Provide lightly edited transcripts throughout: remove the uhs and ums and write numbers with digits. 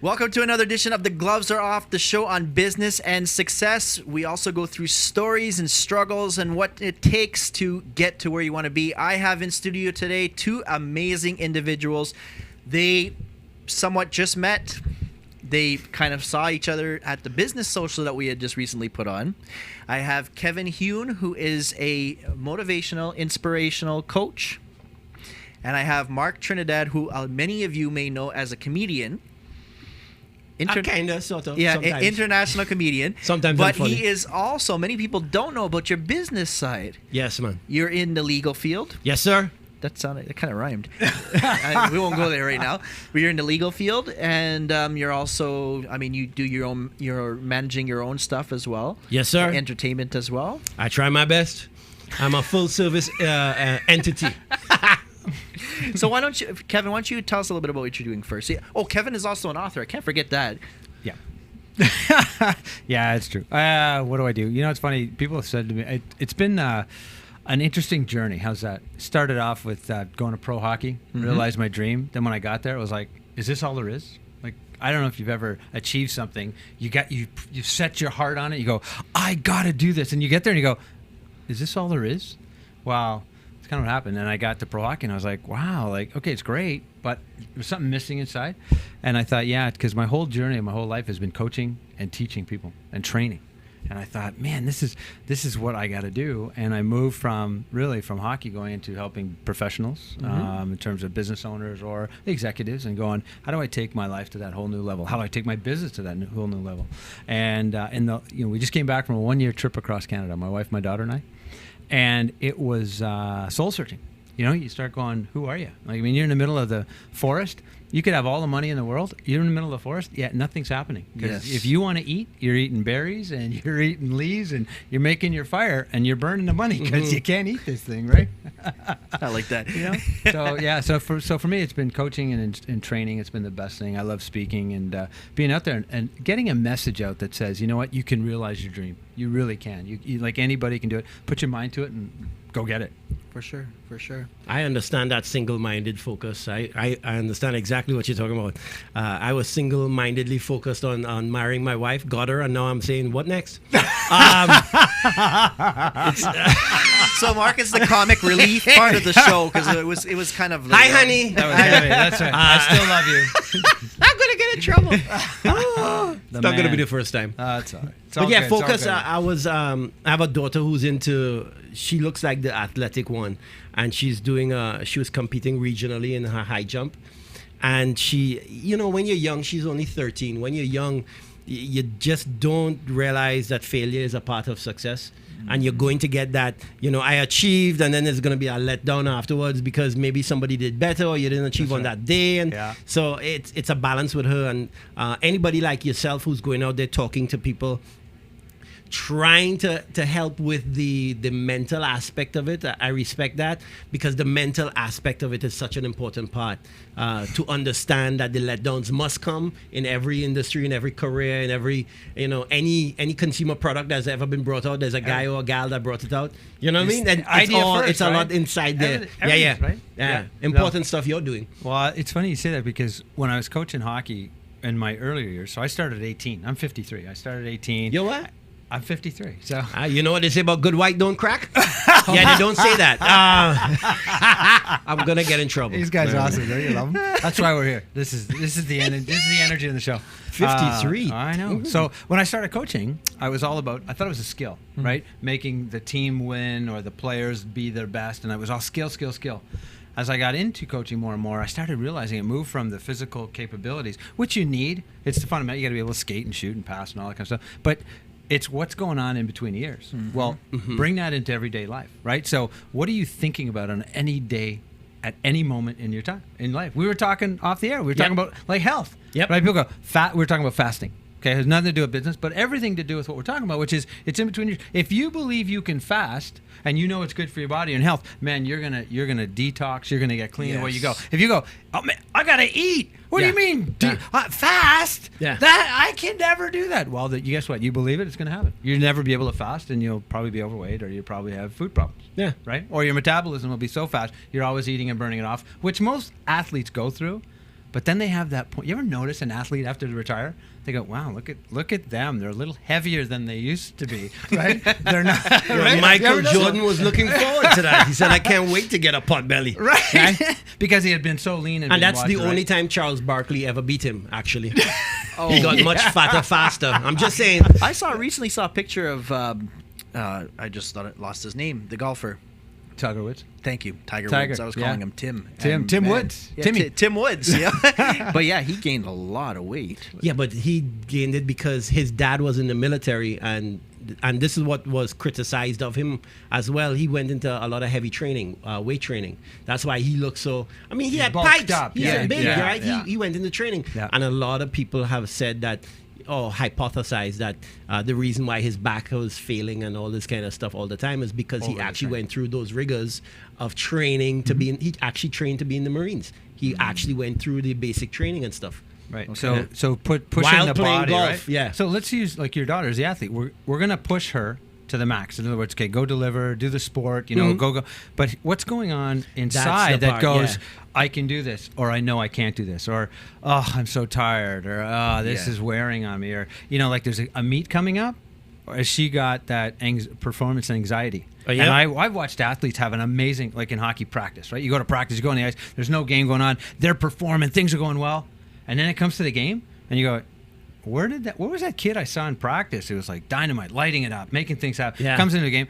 Welcome to another edition of The Gloves Are Off, the show on business and success. We also go through stories and struggles and what it takes to get to where you want to be. I have in studio today two amazing individuals. They somewhat just met. They kind of saw each other at the business social that we had just recently put on. I have Kevin Huhn, who is a motivational, inspirational coach. And I have Marc Trinidad, who many of you may know as a comedian. Kind of, sort of. Yeah, sometimes. International comedian. Sometimes but I'm funny. he is also, many people don't know about your business side. Yes, man. You're in the legal field. Yes, sir. That kind of rhymed. We won't go there right now. But you're in the legal field, and you're also, you do you're managing your own stuff as well. Yes, sir. Entertainment as well. I try my best. I'm a full service entity. So Kevin, why don't you tell us a little bit about what you're doing first? Oh, Kevin is also an author. I can't forget that. Yeah. Yeah, it's true. What do I do? You know, it's funny. People have said to me, it's been an interesting journey. How's that? Started off with going to pro hockey, realized my dream. Then when I got there, it was like, is this all there is? Like, I don't know if you've ever achieved something. You set your heart on it. You go, I got to do this. And you get there and you go, is this all there is? Wow. Kind of what happened. And I got to pro hockey and I was like, wow, like, okay, it's great, but there's something missing inside. And I thought, yeah, because my whole journey, my whole life has been coaching and teaching people and training. And I thought, man, this is what I got to do. And I moved from hockey going into helping professionals in terms of business owners or executives and going, how do I take my life to that whole new level? How do I take my business to that whole new level? And we just came back from a 1-year trip across Canada, my wife, my daughter, and I. And it was soul searching. You know, you start going, who are you? Like, you're in the middle of the forest. You could have all the money in the world. You're in the middle of the forest, yet nothing's happening. Because if you want to eat, you're eating berries and you're eating leaves and you're making your fire and you're burning the money because you can't eat this thing, right? I like that. You know? So yeah, so for me, it's been coaching and training. It's been the best thing. I love speaking and being out there and getting a message out that says, you know what, you can realize your dream. You really can. You like anybody can do it. Put your mind to it and go get it. For sure. I understand that single-minded focus. I understand exactly what you're talking about. I was single-mindedly focused on marrying my wife, got her, and now I'm saying, what next? So Marc is the comic relief part of the show because it was kind of. Hi, honey. That was heavy. That's right. I still love you. I'm gonna get in trouble. It's not gonna be the first time. It's all right. But yeah, focus. I have a daughter who's into. She looks like the athletic one, and she's doing. She was competing regionally in her high jump, and she, when you're young, she's only 13. When you're young, you just don't realize that failure is a part of success. And you're going to get that, I achieved, and then there's going to be a letdown afterwards because maybe somebody did better or you didn't achieve on that day. And so it's a balance with her. And anybody like yourself who's going out there talking to people, trying to help with the mental aspect of it. I respect that because the mental aspect of it is such an important part to understand that the letdowns must come in every industry, in every career, in every, any consumer product that's ever been brought out. There's a guy or a gal that brought it out. You know what I mean? And it's a lot inside there. Right? Yeah. Important stuff you're doing. Well, it's funny you say that because when I was coaching hockey in my earlier years, so I started at 18. I'm 53. I started at 18. You what? I'm 53. So you know what they say about good white don't crack? Yeah, they don't say that. I'm gonna get in trouble. These guys are awesome. Don't you love them? That's why we're here. This is the energy in the show. 53. I know. Mm-hmm. So when I started coaching, I thought it was a skill, right? Making the team win or the players be their best, and it was all skill. As I got into coaching more and more, I started realizing it moved from the physical capabilities, which you need. It's the fundamental. You got to be able to skate and shoot and pass and all that kind of stuff. But it's what's going on in between the ears. Mm-hmm. Well, bring that into everyday life, right? So what are you thinking about on any day, at any moment in your time, in life? We were talking off the air. We were talking about like health. Yep. Right? People go, we were talking about fasting. Okay, it has nothing to do with business, but everything to do with what we're talking about, which is it's in between. If you believe you can fast and you know it's good for your body and health, man, you're gonna detox. You're gonna get clean the way you go. If you go, oh man, I gotta eat. What do you mean fast? Yeah. That I can never do that. Well, guess what? You believe it, it's gonna happen. You'll never be able to fast, and you'll probably be overweight, or you'll probably have food problems. Yeah. Right. Or your metabolism will be so fast, you're always eating and burning it off, which most athletes go through. But then they have that point. You ever notice an athlete after they retire? They go, wow, look at them. They're a little heavier than they used to be, right? They're not. Right? Michael Jordan was looking forward to that. He said, I can't wait to get a pot belly. Right? Because he had been so lean. And that's the only time Charles Barkley ever beat him, actually. He got much fatter faster. I'm just saying. I recently saw a picture of, I just thought it lost his name, the golfer. Tiger Woods. Thank you, Tiger Tiger, Woods. I was yeah. calling him Tim. Tim And, Woods. Yeah, Timmy. Tim Woods. Yeah. But yeah, he gained a lot of weight. Yeah, but he gained it because his dad was in the military, and this is what was criticized of him as well. He went into a lot of heavy training, weight training. That's why he looked so. I mean, he had bulked pipes. up. He's Yeah, big, yeah, right? yeah. He went into training, Yeah. and a lot of people have said that. Or hypothesized that the reason why his back was failing and all this kind of stuff all the time is because he actually went through those rigors of training to be in. He actually trained to be in the Marines. He actually went through the basic training and stuff. Right. Okay. So pushing While the playing body, golf, right? yeah. So let's use like your daughter's the athlete. We're gonna push her to the max. In other words, okay, go deliver, do the sport, go. But what's going on inside the that part, goes, yeah. I can do this, or I know I can't do this, or oh, I'm so tired, or oh, this is wearing on me, or like there's a meet coming up, or has she got that performance anxiety? Oh, yeah? And I've watched athletes have an amazing, like in hockey practice, right? You go to practice, you go on the ice, there's no game going on, they're performing, things are going well, and then it comes to the game, and you go, where was that kid I saw in practice? It was like dynamite, lighting it up, making things happen. Yeah. Comes into the game,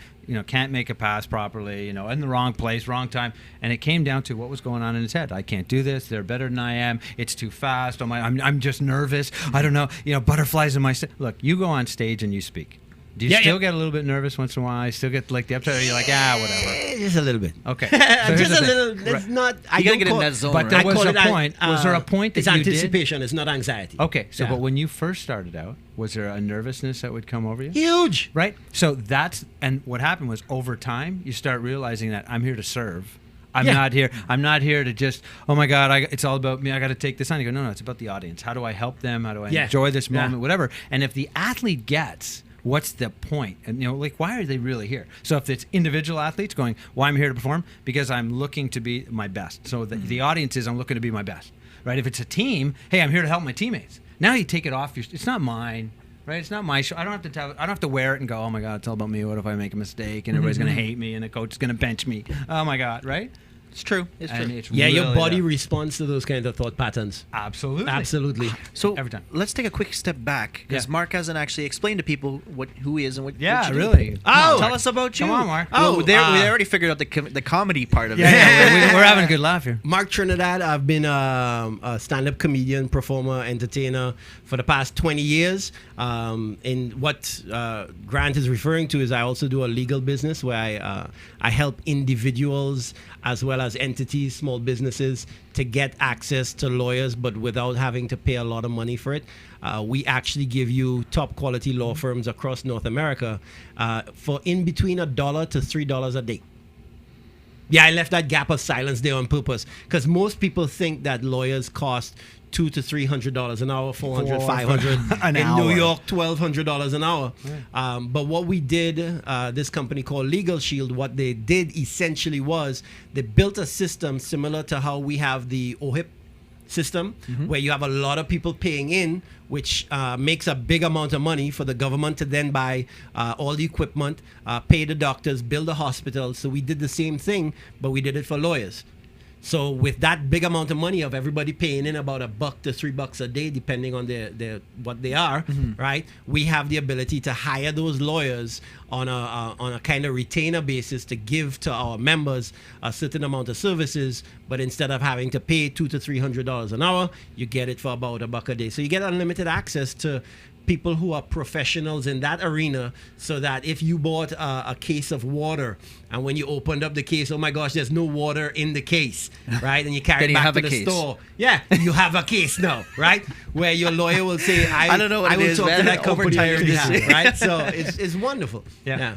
can't make a pass properly, in the wrong place, wrong time. And it came down to what was going on in his head. I can't do this. They're better than I am. It's too fast. I'm just nervous. I don't know. Butterflies in my Look, you go on stage and you speak. Do you still get a little bit nervous once in a while? You still get like the upset, or you're like, whatever. Just a little bit. Okay. So here's Just the a thing. little. It's not. You gotta get in that zone. But there right? was call a it point. Was there a point that it's you did? anticipation. It's not anxiety. Okay, so Yeah. but when you first started out, was there a nervousness that would come over you? Huge. Right? So and what happened was over time, you start realizing that I'm here to serve. I'm not here to just, oh my God, it's all about me. I got to take this on. You go, no, it's about the audience. How do I help them? How do I enjoy this moment? Whatever. And if the athlete gets, what's the point? And why are they really here? So if it's individual athletes going, well, I'm here to perform because I'm looking to be my best. So the audience is, I'm looking to be my best. Right? If it's a team, hey, I'm here to help my teammates. Now you take it off. It's not mine. Right? It's not my show. I don't have to wear it and go, oh my God, it's all about me. What if I make a mistake and everybody's going to hate me and the coach is going to bench me? Oh my God, right? It's true. It's true. It's Yeah, your really body that. responds to those kind of thought patterns. Absolutely. So Every time. let's take a quick step back because Yeah. Mark hasn't actually explained to people who he is and what. Yeah, what you do. really. Oh, Come tell on, us about you. Come on, Mark. Well, Oh, we already figured out the comedy part of it. Yeah, we're having a good laugh here. Marc Trinidad, I've been a stand-up comedian, performer, entertainer for the past 20 years. And what Grant is referring to is I also do a legal business where I help individuals as well as entities, small businesses, to get access to lawyers, but without having to pay a lot of money for it. We actually give you top quality law firms across North America for in between $1 to $3 a day. Yeah, I left that gap of silence there on purpose because most people think that lawyers cost $200 to $300 an hour, $400, $500 an in hour. New York, $1,200 an hour. But what we did, this company called Legal Shield, what they did essentially was they built a system similar to how we have the OHIP system, where you have a lot of people paying in, which makes a big amount of money for the government to then buy all the equipment, pay the doctors, build the hospitals. So we did the same thing, but we did it for lawyers. So with that big amount of money of everybody paying in about $1 to $3 a day, depending on their what they are, right? We have the ability to hire those lawyers on a kind of retainer basis to give to our members a certain amount of services, but instead of having to pay $200 to $300 an hour, you get it for about $1 a day. So you get unlimited access to people who are professionals in that arena, so that if you bought a case of water and when you opened up the case, oh my gosh, there's no water in the case, right? And you carry Then it you back have to a the case. store. Yeah, you have a case now, right? Where your lawyer will say, I don't know what I it will is, talk man. to that company on your Overtired behalf, this- right? So it's wonderful. Yeah.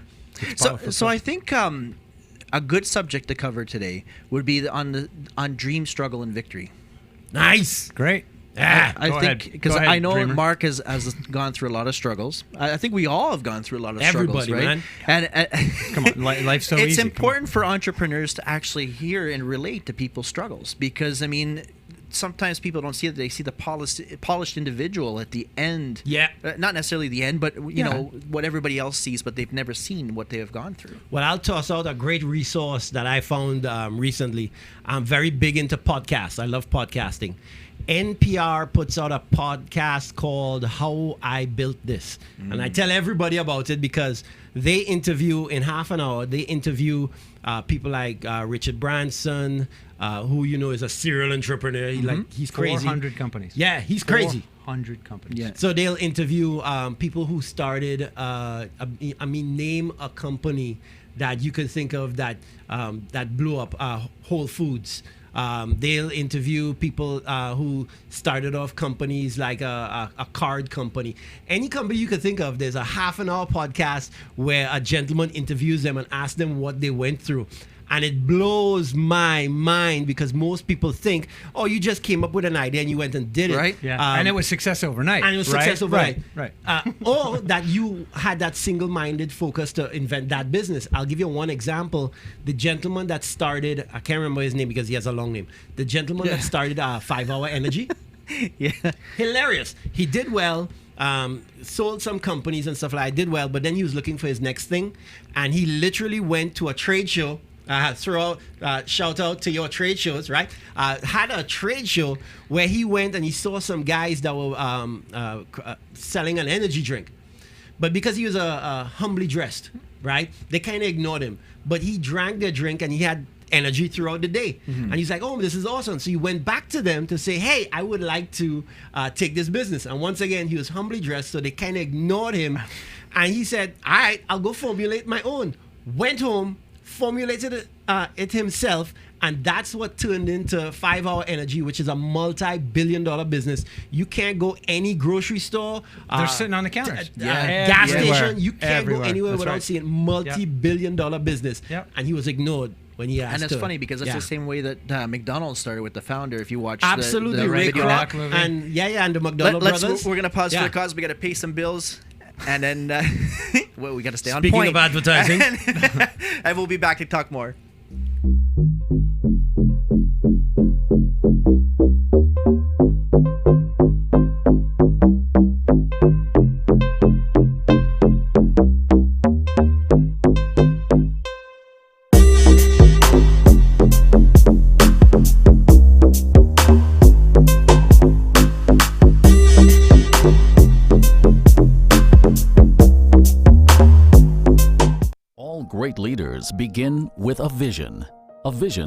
So I think a good subject to cover today would be on dream, struggle, and victory. Nice. Great. I Go think ahead. because Go ahead, I know Dreamer. Mark has gone through a lot of struggles. I think we all have gone through a lot of Everybody, struggles, right? man. And Come on, life's so it's easy. Come on. important for entrepreneurs to actually hear and relate to people's struggles because I mean, sometimes people don't see it. They see the polished individual at the end. Yeah. Not necessarily the end, but you Yeah. know what everybody else sees, but they've never seen what they have gone through. Well, I'll toss out a great resource that I found recently. I'm very big into podcasts. I love podcasting. NPR puts out a podcast called How I Built This. And I tell everybody about it because they interview, in half an hour, they interview people like Richard Branson, who you know is a serial entrepreneur. He's crazy. 400 companies. Yeah, he's crazy. 400 companies. Yeah. So they'll interview people who started. Name a company that you can think of that that blew up. Whole Foods. They'll interview people who started off companies like a card company. Any company you could think of, there's a half an hour podcast where a gentleman interviews them and asks them what they went through. And it blows my mind because most people think, oh, you just came up with an idea and you went and did it. Right. Yeah. And it was success overnight. And it was right? success overnight. Right. Or that you had that single-minded focus to invent that business. I'll give you one example. The gentleman that started, I can't remember his name because he has a long name. The gentleman that started 5 Hour Energy. Yeah. Hilarious. He did well. Sold some companies and stuff like that. Did well, but then he was looking for his next thing. And he literally went to a trade show. Shout out to your trade shows, right? Had a trade show where he went and he saw some guys that were selling an energy drink. But because he was humbly dressed, right? They kind of ignored him. But he drank their drink and he had energy throughout the day. And he's like, oh, this is awesome. So he went back to them to say, hey, I would like to take this business. And once again, he was humbly dressed, so they kind of ignored him. And he said, all right, I'll go formulate my own. Went home, formulated it himself, and that's what turned into 5 Hour Energy, which is a multi-billion-dollar business. You can't go any grocery store. They're sitting on the counters. Gas Everywhere. station. You can't Everywhere. go anywhere That's without right. seeing multi-billion-dollar business. Yep. And he was ignored when he asked. And it's to. funny because it's Yeah. the same way that McDonald's started with the founder. If you watch Absolutely, the Ray video Kroc movie. and and the McDonald brothers. we're gonna pause for Yeah. the cause. We got to pay some bills, and then well, we got to stay on Speaking point. of advertising. And we'll be back to talk more. All great leaders begin with a vision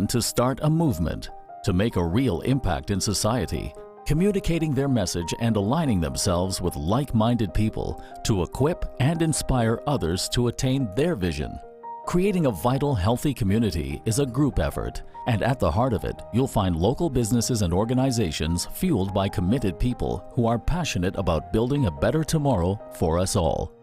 to start a movement, to make a real impact in society, communicating their message and aligning themselves with like-minded people to equip and inspire others to attain their vision. Creating a vital, healthy community is a group effort, and at the heart of it, you'll find local businesses and organizations fueled by committed people who are passionate about building a better tomorrow for us all.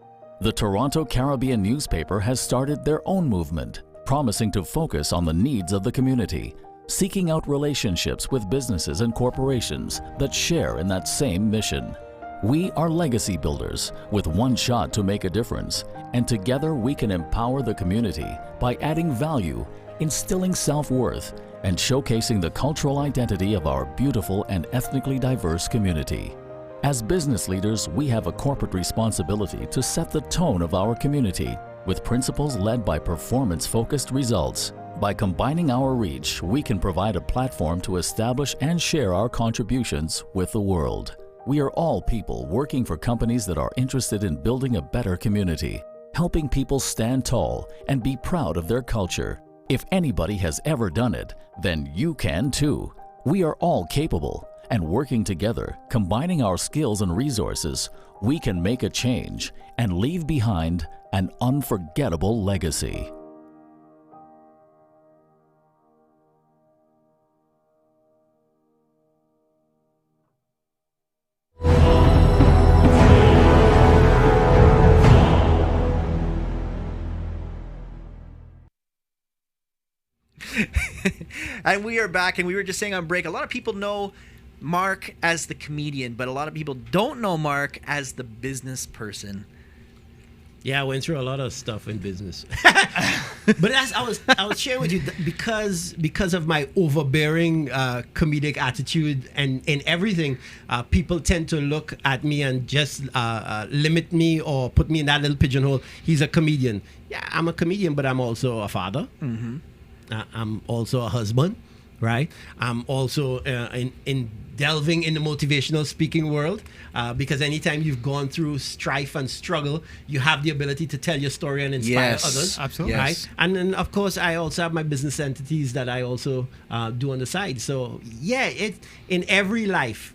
The Toronto Caribbean newspaper has started their own movement, promising to focus on the needs of the community, seeking out relationships with businesses and corporations that share in that same mission. We are legacy builders with one shot to make a difference, and together we can empower the community by adding value, instilling self-worth, and showcasing the cultural identity of our beautiful and ethnically diverse community. As business leaders, we have a corporate responsibility to set the tone of our community with principles led by performance-focused results. By combining our reach, we can provide a platform to establish and share our contributions with the world. We are all people working for companies that are interested in building a better community, helping people stand tall and be proud of their culture. If anybody has ever done it, then you can too. We are all capable. And working together, combining our skills and resources, we can make a change and leave behind an unforgettable legacy. And we are back, and we were just saying on break, a lot of people know Marc as the comedian, but a lot of people don't know Marc as the business person. Yeah, I went through a lot of stuff in business. But as I was sharing with you because of my overbearing comedic attitude and in everything, people tend to look at me and just limit me or put me in that little pigeonhole. He's a comedian. Yeah, I'm a comedian, but I'm also a father. Mm-hmm. I'm also a husband, right? I'm also in delving in the motivational speaking world, because anytime you've gone through strife and struggle, you have the ability to tell your story and inspire others. Absolutely. Right? Yes. And then, of course, I also have my business entities that I also do on the side. So, yeah, in every life,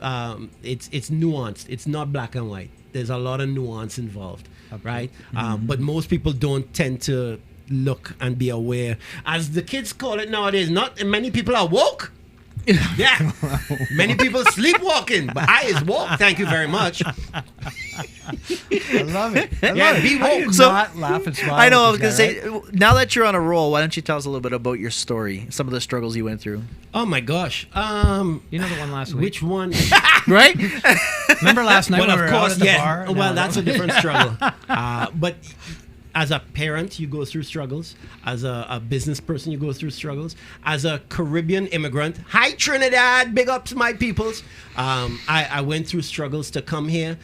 it's nuanced. It's not black and white. There's a lot of nuance involved, right? But most people don't tend to look and be aware. As the kids call it nowadays, not many people are woke. Yeah, many people sleepwalking, but I is woke. Thank you very much. I love it. Be How do woke. you So- not laugh and smile. I know. I with was this gonna guy, say. Now that you're on a roll, why don't you tell us a little bit about your story, some of the struggles you went through, Oh my gosh. You know the one last week. Which one? right? Remember last night Well, when we of were out course, at the yes. bar? Well, No, that's a different struggle. But as a parent, you go through struggles. As a business person, you go through struggles. As a Caribbean immigrant, hi Trinidad, big ups my peoples. I went through struggles to come here.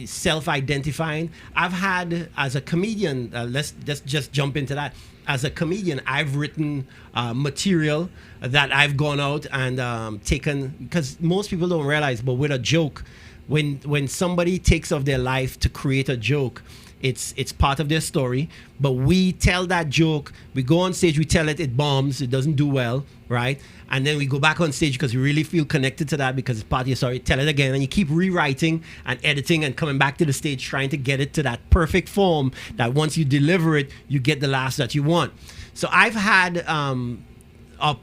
Self-identifying. I've had, as a comedian, let's just jump into that. As a comedian, I've written material that I've gone out and taken, because most people don't realize, but with a joke, when somebody takes of their life to create a joke, it's part of their story, but we tell that joke, we go on stage, we tell it, it bombs, it doesn't do well, right? And then we go back on stage because we really feel connected to that because it's part of your story, tell it again, and you keep rewriting and editing and coming back to the stage trying to get it to that perfect form that once you deliver it, you get the laughs that you want. So I've had I've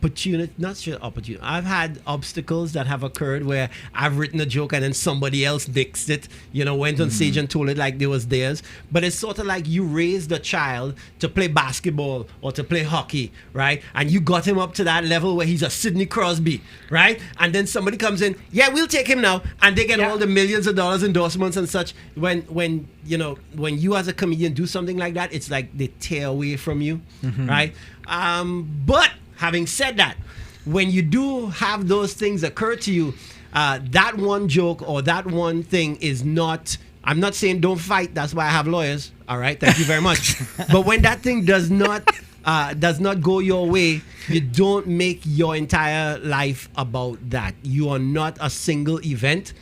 had obstacles that have occurred where I've written a joke and then somebody else nixed it, went on stage and told it like it was theirs. But it's sort of like you raised a child to play basketball or to play hockey, right? And you got him up to that level where he's a Sidney Crosby, right? And then somebody comes in, yeah, we'll take him now, and they get all the millions of dollars endorsements and such. When you as a comedian do something like that, it's like they tear away from you, right? But having said that, when you do have those things occur to you, that one joke or that one thing is not, I'm not saying don't fight, that's why I have lawyers, all right, thank you very much. But when that thing does not go your way, you don't make your entire life about that. You are not a single event.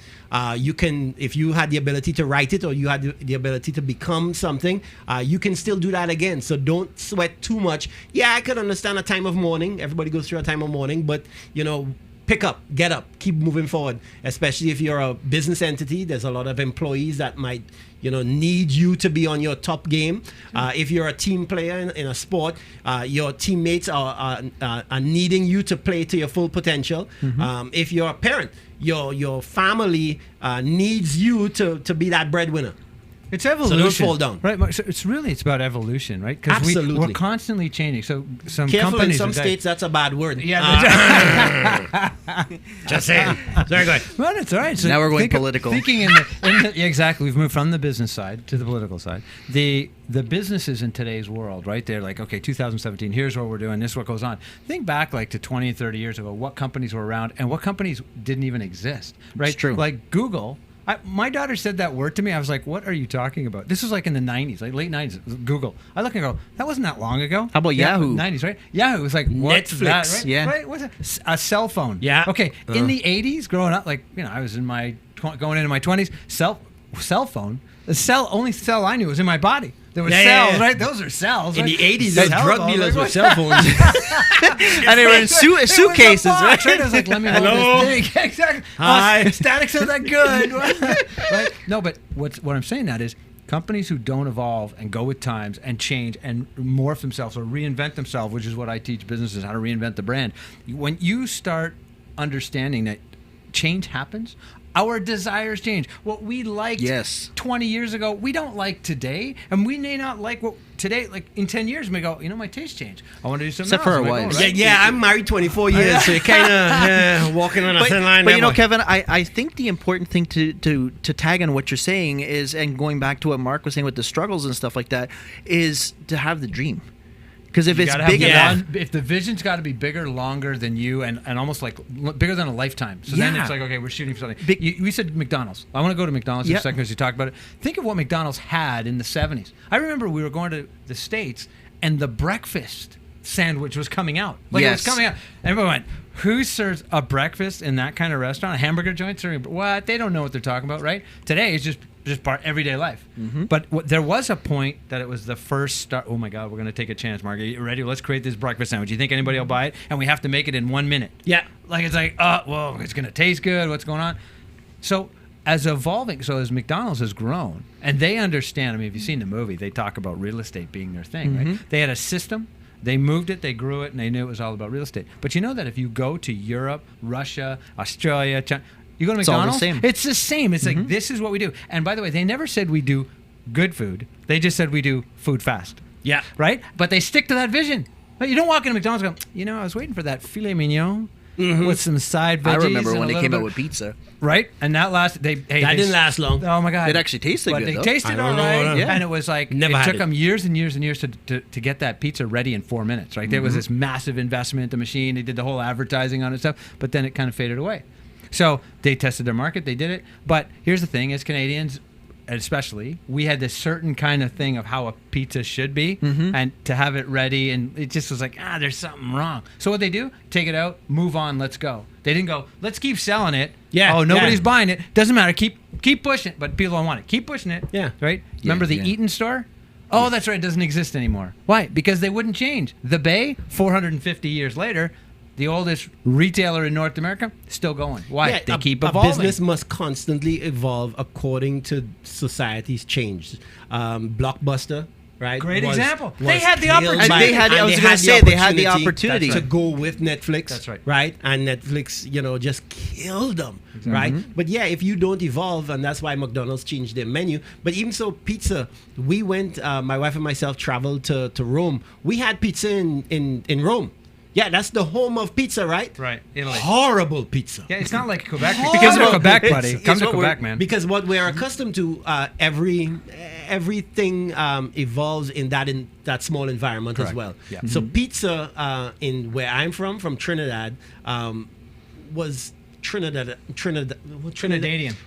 You can, if you had the ability to write it or you had the ability to become something, you can still do that again. So don't sweat too much. Yeah, I could understand a time of mourning. Everybody goes through a time of mourning, but pick up, get up, keep moving forward. Especially if you're a business entity, there's a lot of employees that might, need you to be on your top game. If you're a team player in a sport, your teammates are needing you to play to your full potential. If you're a parent, your family needs you to be that breadwinner. It's evolution. So don't fall down. Right. So it's about evolution, right? Because Absolutely. we're constantly changing. So some Careful, in companies some states that's a bad word. Yeah. Just saying. Sorry, go ahead. Well, it's all right. So Now we're going think political. Thinking yeah, exactly. We've moved from the business side to the political side. The businesses in today's world, right? They're like, okay, 2017, here's what we're doing. This is what goes on. Think back like to 20 and 30 years ago, what companies were around and what companies didn't even exist, right? It's true. Like Google. My daughter said that word to me. I was like, what are you talking about? This was like in the 90s, like late 90s, Google. I look and go, that wasn't that long ago. How about Yahoo? 90s, right? Yahoo was like, what's Netflix, that, right? yeah. Right? What's a cell phone? Yeah. Okay, in the 80s, growing up, like, I was in my, going into my 20s, cell phone, the only cell I knew was in my body. There were cells, right? Those are cells. In right? the 80s, Cell those drug phone, dealers like, with cell phones. And they were in suitcases, right? Right? I was like, let me hold Hello? this thing. Exactly. Hi. Oh, static's not that good. Right? No, but what I'm saying that is companies who don't evolve and go with times and change and morph themselves or reinvent themselves, which is what I teach businesses, how to reinvent the brand. When you start understanding that change happens, our desires change. What we liked 20 years ago, we don't like today, and we may not like what today, like in 10 years, we go, my taste changed. I want to do something Except for else. our I'm like, wives. oh, right. Yeah, I'm married 24 years, so you're kind of walking on a thin line. But there, you know, boy. Kevin, I think the important thing to tag on what you're saying is, and going back to what Mark was saying with the struggles and stuff like that, is to have the dream. Because if You it's gotta have big enough, if the vision's got to be bigger, longer than you, and almost like bigger than a lifetime. So then Yeah. it's like, okay, we're shooting for something. Big- We said McDonald's. I want to go to McDonald's in Yeah. a second because you talked about it. Think of what McDonald's had in the 70s. I remember we were going to the States and the breakfast sandwich was coming out. Like it was Yes. coming out. And everyone went, who serves a breakfast in that kind of restaurant? A hamburger joint serving? What? They don't know what they're talking about, right? Today it's just part everyday life. But there was a point that it was the first start. Oh my God, we're going to take a chance, Mark. Are you ready? Let's create this breakfast sandwich. You think anybody will buy it? And we have to make it in 1 minute. Yeah. Like it's like, well, it's going to taste good. What's going on? So as McDonald's has grown, and they understand. I mean, if you've seen the movie, they talk about real estate being their thing. Right? They had a system. They moved it, they grew it, and they knew it was all about real estate. But you know that if you go to Europe, Russia, Australia, China, you go to It's all the McDonald's, same. it's the same. It's like, this is what we do. And by the way, they never said we do good food. They just said we do food fast. Yeah. Right? But they stick to that vision. But you don't walk into McDonald's and go, I was waiting for that filet mignon with some side veggies. I remember and when a they little came bit- out with pizza. Right? And that lasted. That didn't last long. Oh my God! It actually tasted but good, They though. tasted I all don't know, right, yeah. and it was like Never it had took it. them years and years and years to get that pizza ready in 4 minutes. Right? There was this massive investment, the machine. They did the whole advertising on it and stuff, but then it kind of faded away. So they tested their market. They did it. But here's the thing: as Canadians, especially, we had this certain kind of thing of how a pizza should be, and to have it ready, and it just was like, there's something wrong. So what they do? Take it out, move on, let's go. They didn't go, let's keep selling it. Yeah, Oh, nobody's yeah. buying it. Doesn't matter. Keep pushing it, but people don't want it. Keep pushing it. Yeah. Right? Remember the yeah. Eaton store? Oh, that's right. It doesn't exist anymore. Why? Because they wouldn't change. The Bay, 450 years later, the oldest retailer in North America, still going. Why? They keep a evolving. business must constantly evolve according to society's change. Blockbuster, right? Great was- example. was They had the hailed opportunity. by- They had- I and was they gonna had say, the they had the opportunity. to go with Netflix. That's right. Right? And Netflix, just killed them. Right? But yeah, if you don't evolve, and that's why McDonald's changed their menu. But even so, pizza, we went, my wife and myself traveled to Rome. We had pizza in Rome. Yeah, that's the home of pizza, right? Right, Italy. Horrible pizza. Yeah, it's not like Quebec. Horrible. Because of Quebec, It's- buddy. it's Come to what Quebec, we're- man. Because what we're accustomed to, everything evolves in that small environment as Correct. well. Yeah. So pizza in where I'm from Trinidad, was Trinidadian.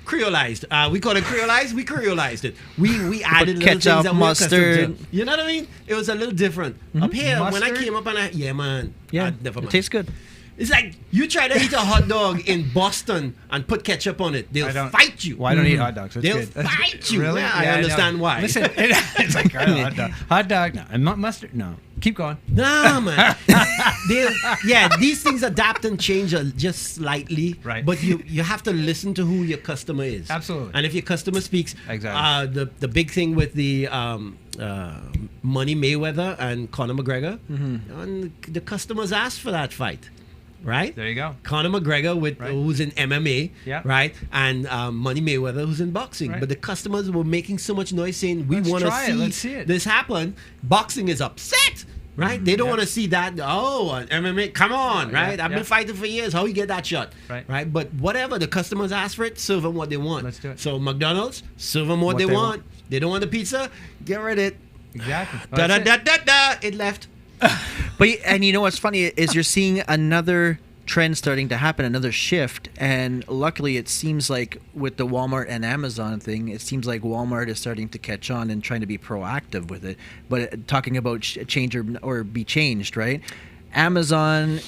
Creolized. We call it creolized. We creolized it. We added little ketchup, things that we're accustomed mustard. to. You know what I mean? It was a little different. Up here, when I Mustard? came up and yeah, man. Yeah, never it mind. tastes good. It's like you try to eat a hot dog in Boston and put ketchup on it. They'll I don't- fight you. Well, I don't eat hot dogs. That's They'll good. That's fight good. you. Really? Yeah, I know. understand why. Listen, it's like hot dog. Hot dog, no. And mustard, no. Keep going. No, man. These things adapt and change just slightly. Right. But you have to listen to who your customer is. Absolutely. And if your customer speaks, Exactly. the big thing with the Money Mayweather and Conor McGregor, and the customers asked for that fight. Right? There you go. Conor McGregor, who's in MMA, Yeah. right? And Money Mayweather, who's in boxing. Right. But the customers were making so much noise saying, we Let's want to try it. Let's see it. this happen. Boxing is upset, right? They don't want to see that. Oh, MMA, come on, Yeah, right? I've yeah. been fighting for years. How you get that shot? Right. But whatever, the customers ask for it, serve them what they want. Let's do it. So McDonald's, serve them what they want. They don't want the pizza, get rid of it. Exactly. Da Well, da that's da it. da da. It left. And you know what's funny is you're seeing another trend starting to happen, another shift, and luckily it seems like with the Walmart and Amazon thing, it seems like Walmart is starting to catch on and trying to be proactive with it. But talking about change or be changed, right? Amazon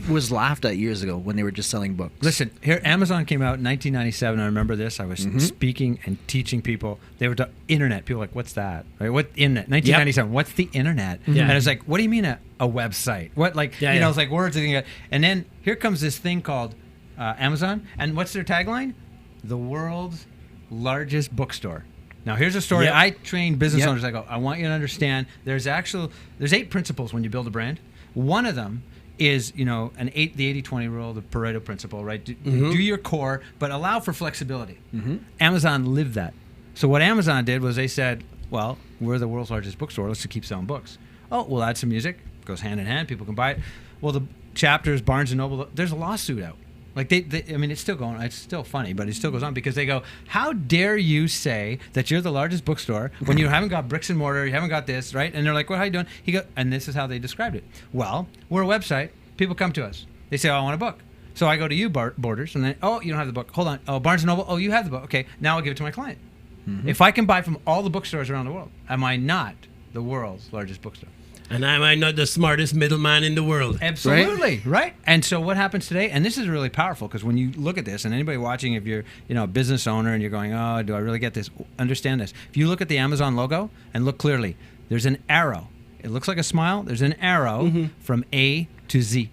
was laughed at years ago when they were just selling books. Listen, here Amazon came out in 1997. I remember this. I was speaking and teaching people. They were internet. People were like, "What's that?" Right? What internet? 1997. What's the internet? Yeah. And I was like, "What do you mean a website? What like Yeah, yeah. It's like words." And then here comes this thing called Amazon. And what's their tagline? The world's largest bookstore. Now here's a story. Yep. I train business Yep. owners. I go, I want you to understand. There's 8 principles when you build a brand. One of them is, the 80-20 rule, the Pareto principle, right? Do your core, but allow for flexibility. Amazon lived that. So what Amazon did was they said, Well, we're the world's largest bookstore. Let's just keep selling books. Oh, we'll add some music. Goes hand in hand. People can buy it. Well, the Chapters, Barnes & Noble, there's a lawsuit out. Like I mean, it's still going. It's still funny, but it still goes on because they go, "How dare you say that you're the largest bookstore when you haven't got bricks and mortar, you haven't got this, right?" And they're like, "Well, how you doing?" And this is how they described it. Well, we're a website. People come to us. They say, "Oh, I want a book." So I go to you, Borders, and then, "Oh, you don't have the book. Hold on. Oh, Barnes & Noble. Oh, you have the book. Okay, now I'll give it to my client." Mm-hmm. If I can buy from all the bookstores around the world, am I not the world's largest bookstore? And am I not the smartest middleman in the world? Absolutely, right? And so what happens today, and this is really powerful because when you look at this, and anybody watching, if you're a business owner and you're going, "Oh, do I really get this?" Understand this. If you look at the Amazon logo and look clearly, there's an arrow. It looks like a smile. There's an arrow from A to Z.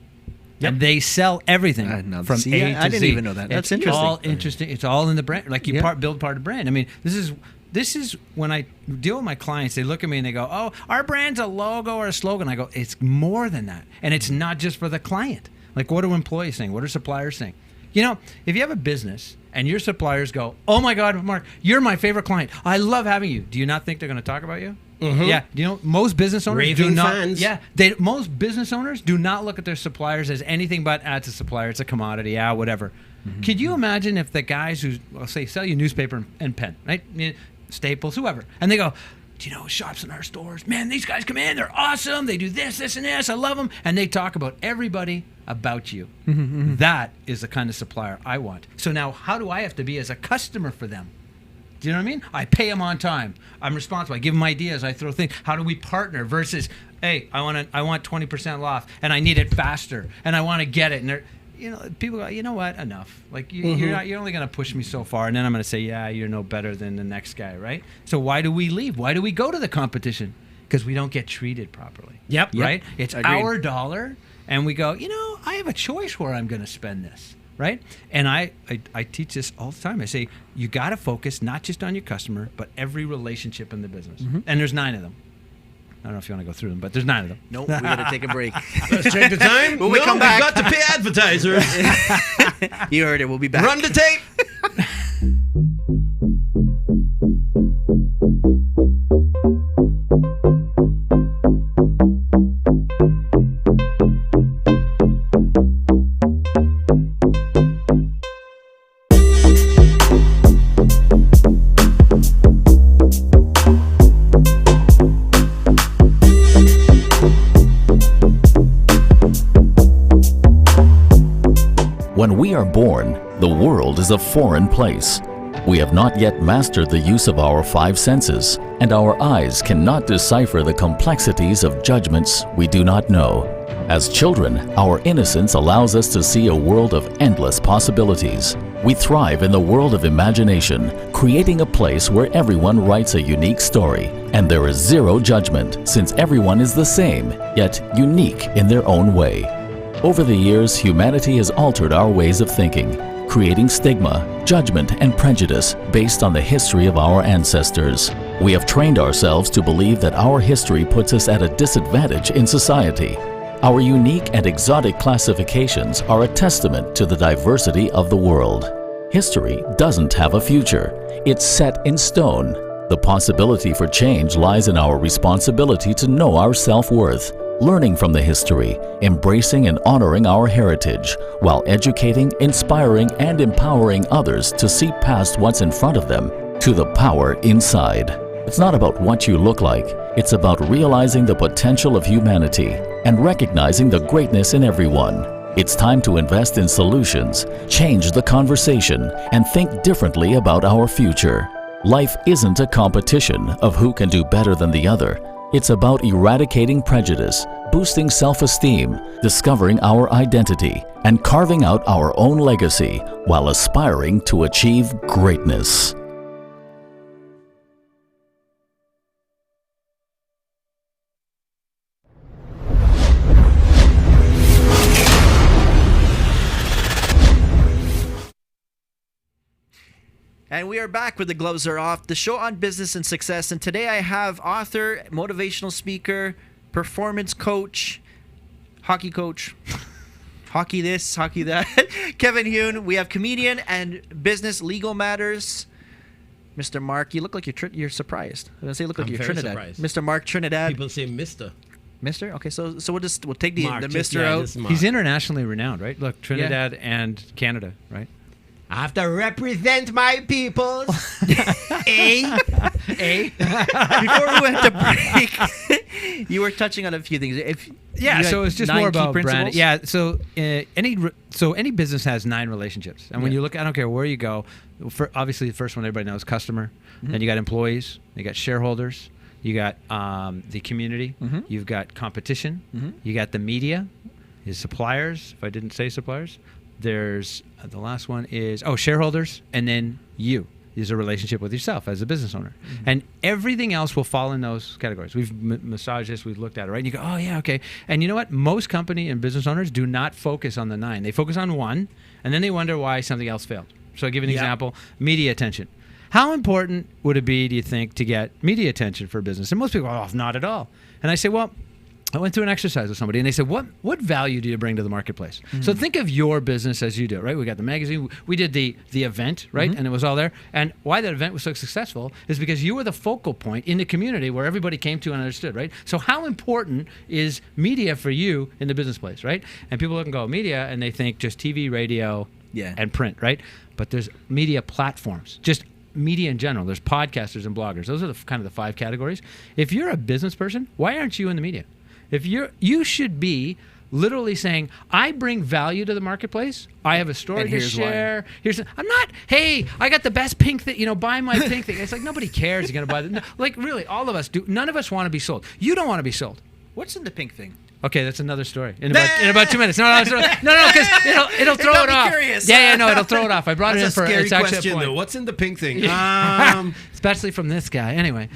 Yep. And they sell everything from A to Z. I didn't even know that. That's interesting. It's all interesting. It's all in the brand. Like you build part of the brand. I mean, this is when I deal with my clients, they look at me and they go, "Oh, our brand's a logo or a slogan." I go, "It's more than that. And it's not just for the client." Like, what are employees saying? What are suppliers saying? If you have a business and your suppliers go, "Oh my God, Mark, you're my favorite client. I love having you." Do you not think they're going to talk about you? Mm-hmm. Yeah. Most business owners Raving do not. fans. Yeah. Most business owners do not look at their suppliers as anything but, "It's a supplier. It's a commodity. Yeah, whatever." Mm-hmm. Could you imagine if the guys who, let's say, sell you newspaper and pen, right? Staples, whoever, and they go, "Do you know who shops in our stores? Man, these guys come in, they're awesome. They do this, and this. I love them." And they talk about everybody about you. Mm-hmm. That is the kind of supplier I want. So now, how do I have to be as a customer for them? Do you know what I mean? I pay them on time. I'm responsible. I give them ideas. I throw things. How do we partner versus, "Hey, I want 20% off, and I need it faster, and I want to get it." And they're, people go, "You know what? Enough. Like you're only going to push me so far, and then I'm going to say, yeah, you're no better than the next guy, right?" So why do we leave? Why do we go to the competition? Because we don't get treated properly. Yep. Right. It's Agreed. Our dollar, and we go, I have a choice where I'm going to spend this. Right? And I teach this all the time. I say, you got to focus not just on your customer, but every relationship in the business. Mm-hmm. And there's 9 of them. I don't know if you want to go through them, but there's 9 of them. Nope, we got to take a break. Let's check the time. When we come back, we've got to pay advertisers. You heard it. We'll be back. Run the tape. When we are born, the world is a foreign place. We have not yet mastered the use of our 5 senses, and our eyes cannot decipher the complexities of judgments we do not know. As children, our innocence allows us to see a world of endless possibilities. We thrive in the world of imagination, creating a place where everyone writes a unique story, and there is zero judgment since everyone is the same, yet unique in their own way. Over the years, humanity has altered our ways of thinking, creating stigma, judgment, and prejudice based on the history of our ancestors. We have trained ourselves to believe that our history puts us at a disadvantage in society. Our unique and exotic classifications are a testament to the diversity of the world. History doesn't have a future. It's set in stone. The possibility for change lies in our responsibility to know our self-worth, learning from the history, embracing and honoring our heritage, while educating, inspiring, and empowering others to see past what's in front of them to the power inside. It's not about what you look like. It's about realizing the potential of humanity and recognizing the greatness in everyone. It's time to invest in solutions, change the conversation, and think differently about our future. Life isn't a competition of who can do better than the other. It's about eradicating prejudice, boosting self-esteem, discovering our identity, and carving out our own legacy while aspiring to achieve greatness. And we are back with The Gloves Are Off, the show on business and success. And today I have author, motivational speaker, performance coach, hockey coach, hockey this, hockey that, Kevin Huhn. We have comedian and business legal matters, Mr. Mark, you look like you're surprised. I'm gonna say look like I'm you're very Trinidad. surprised. Mr. Marc Trinidad. People say Mister. Mister? Okay, so we'll take the Mark, just- Mister yeah, out. just Mark. He's internationally renowned, right? Look, Trinidad and Canada, right? I have to represent my peoples. A. Before we went to break, you were touching on a few things. Yeah, so it's just 9 more key about principles? branding. Yeah, so any business has 9 relationships, and when Yeah. you look, I don't care where you go. Obviously, the first one everybody knows, customer. Then you got employees, you got shareholders, you got the community, you've got competition, you got the media, his suppliers. If I didn't say suppliers, there's the last one is shareholders, and then you. Is a relationship with yourself as a business owner. And everything else will fall in those categories. We've massaged this, we've looked at it, right? And you go, oh, yeah, okay. And you know what? Most company and business owners do not focus on the 9. They focus on 1, and then they wonder why something else failed. So I'll give you an example. Media attention. How important would it be, do you think, to get media attention for a business? And most people go, not at all. And I say, well, I went through an exercise with somebody, and they said, what value do you bring to the marketplace? So think of your business as you do it, right? We got the magazine. We did the event, right? And it was all there. And why that event was so successful is because you were the focal point in the community where everybody came to and understood, right? So how important is media for you in the business place, right? And people look and go, media, and they think just TV, radio, and print, right? But there's media platforms, just media in general. There's podcasters and bloggers. Those are kind of the 5 categories. If you're a business person, why aren't you in the media? If you should be literally saying, I bring value to the marketplace. I have a story to share. I'm not, hey, I got the best pink thing, buy my pink thing. It's like nobody cares you're going to buy it. Like really, all of us do. None of us want to be sold. You don't want to be sold. What's in the pink thing? Okay, that's another story. In about 2 minutes. No, because it'll throw it off. Curious. Yeah, no, it'll throw it off. I brought it in for Scary it's actually question, a point. though. What's in the pink thing? Especially from this guy. Anyway.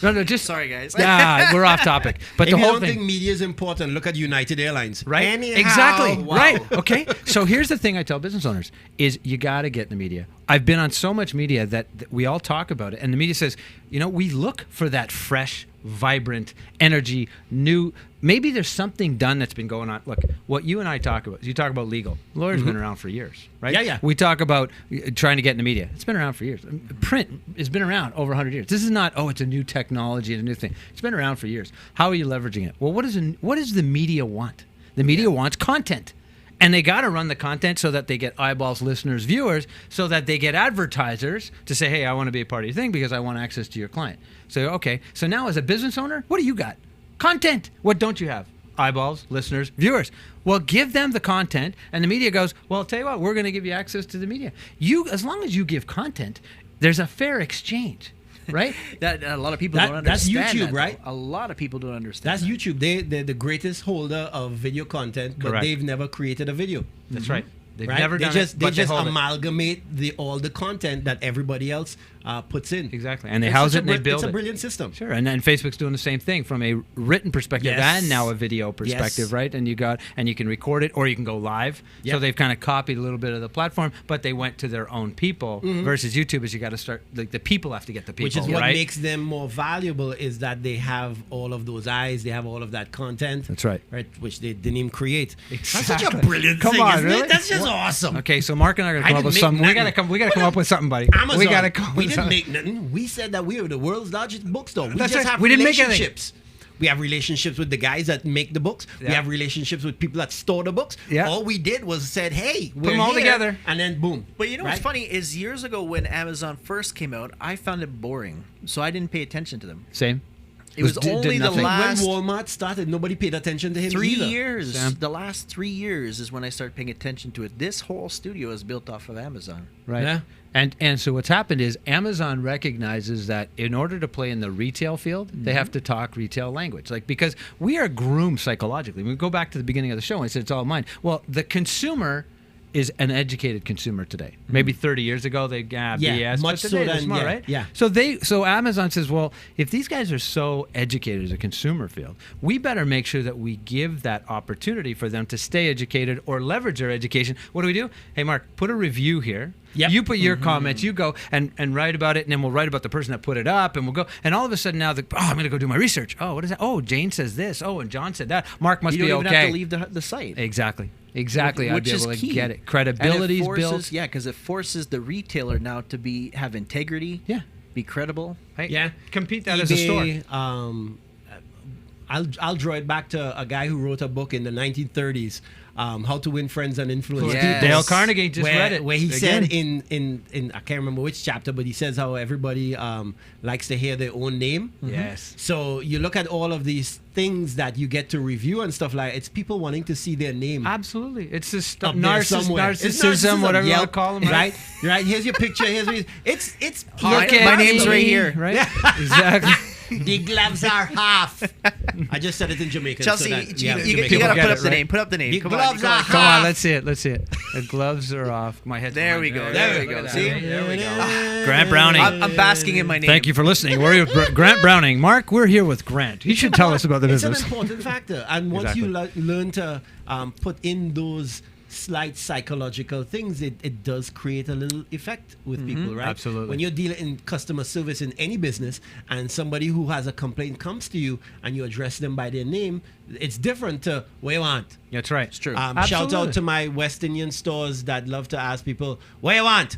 No, just Sorry, guys. Yeah, we're off topic. But If the you whole don't thing. think media is important, look at United Airlines. Right? Anyhow, Exactly. wow. Right. Okay. So here's the thing I tell business owners is you got to get in the media. I've been on so much media that we all talk about it. And the media says, we look for that fresh, vibrant energy, new. Maybe there's something done that's been going on. Look, what you and I talk about, you talk about legal. Lawyers been around for years, right? Yeah. We talk about trying to get in the media. It's been around for years. Print has been around over 100 years. This is not, it's a new technology and a new thing. It's been around for years. How are you leveraging it? Well, what does the media want? The media wants content. And they got to run the content so that they get eyeballs, listeners, viewers, so that they get advertisers to say, hey, I want to be a part of your thing because I want access to your client. So, okay. So now as a business owner, what do you got? Content. What don't you have? Eyeballs, listeners, viewers. Well, give them the content, and the media goes, well, I'll tell you what, we're going to give you access to the media. As long as you give content, there's a fair exchange. Right? That a lot of people don't understand. That's YouTube, that, right? A lot of people don't understand. That's YouTube. They're the greatest holder of video content, but Correct. they've never created a video. That's right. They've Right? never they done just, it, They but just hold it. amalgamate all the content that everybody else puts in. Exactly. And they It's house such it and they build It's a it. brilliant system. Sure, and then Facebook's doing the same thing from a written perspective Yes. and now a video perspective, Yes. right? And you can record it or you can go live. Yep. So they've kind of copied a little bit of the platform, but they went to their own people. Versus YouTube is you got to start the people have to get the people, Which is what right? makes them more valuable is that they have all of those eyes, they have all of that content. That's right. Which they didn't even create. Exactly. That's such a brilliant Come thing, on, isn't really? it? That's just awesome. Okay, so Mark and I are gonna I come up with didn't something. make We gotta nothing. come up with something, buddy. Amazon. We gotta come. We with didn't something. make nothing. We said that we are the world's largest bookstore. We That's just right. have We didn't make anything. relationships. We have relationships with the guys that make the books. We Yeah. have relationships with people that store the books. Yeah. All we did was said, hey, we're them all here, together. and then boom. But you know what's Right? funny is years ago when Amazon first came out, I found it boring, so I didn't pay attention to them. Same. It was did only the nothing. last When Walmart started, nobody paid attention to him 3 either. years. Sam. The last 3 years is when I started paying attention to it. This whole studio is built off of Amazon. Right. Yeah. And so what's happened is Amazon recognizes that in order to play in the retail field, they have to talk retail language. Like because we are groomed psychologically. We go back to the beginning of the show and I said it's all mine. Well, the consumer is an educated consumer today. Maybe 30 years ago they BS, much but so today they're than- smart, yeah, right? yeah. So Amazon says, well, if these guys are so educated as a consumer field, we better make sure that we give that opportunity for them to stay educated or leverage their education. What do? Hey, Mark, put a review here. Yep. You put your comments, you go and write about it, and then we'll write about the person that put it up, and we'll go. And all of a sudden now, I'm going to go do my research. Oh, what is that? Oh, Jane says this. Oh, and John said that. Mark must You be don't even okay. have to leave the site. Exactly. I'd Which be is able to key. get it. And Credibility's forces, built. Yeah, because it forces the retailer now to have integrity. Yeah. Be credible. Hey, Yeah. compete that as a store. I'll draw it back to a guy who wrote a book in the 1930s, How to Win Friends and Influence Yes. People. Dale Carnegie just read it. Where he Again. said in I can't remember which chapter, but he says how everybody likes to hear their own name. Yes. So you look at all of these things that you get to review and stuff like it's people wanting to see their name. Absolutely. It's just Up there somewhere. It's narcissism, whatever you want Yelp, to call them, right? Right. Here's your picture. It's Hi, Look my at name's me, right here. Right? Exactly. The gloves are half. I just said it in Jamaican. Chelsea, so that, you, yeah, you, Jamaican. you gotta get put it, up the right? name. Put up the name. The Come on, gloves come on. are Come on, let's see it. The gloves are off. My head's There on. we go. There There we go. See? There we go. Grant Browning. I'm basking in my name. Thank you for listening. We're here with Grant Browning. Mark, we're here with Grant. You should tell us about the It's business. an important factor, and once you learn to put in those slight psychological things, it does create a little effect with people, right? Absolutely. When you're dealing in customer service in any business, and somebody who has a complaint comes to you, and you address them by their name, it's different to what you want. That's right. It's true. Shout Absolutely. out to my West Indian stores that love to ask people, what you want?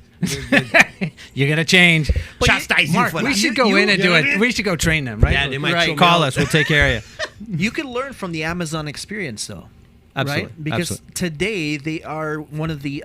You're gonna change. Chastise you Mark, for we that. should go in and do it. We should go train them, right? Yeah, they might Right. throw me Call out. us. We'll take care of you. You can learn from the Amazon experience, though. Absolutely. Right? Because Absolutely. today they are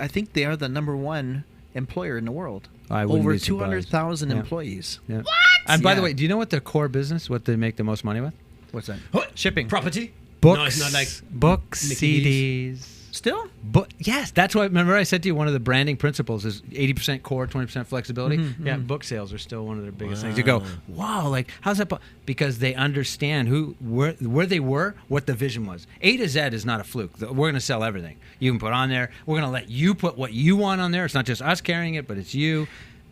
I think they are the number one employer in the world. I wouldn't Over be surprised. 200,000 Yeah. employees. Yeah. And by the Yeah. way, do you know what their core business? What they make the most money with? What's that? Shipping. Property? Books. No, it's not like books, Mickey CDs. Still? But yes, that's why. Remember, I said to you one of the branding principles is 80% core, 20% flexibility. Yeah, book sales are still one of their biggest things. You go, wow, like how's that? Because they understand where they were, what the vision was. A to Z is not a fluke. We're going to sell everything. You can put on there. We're going to let you put what you want on there. It's not just us carrying it, but it's you.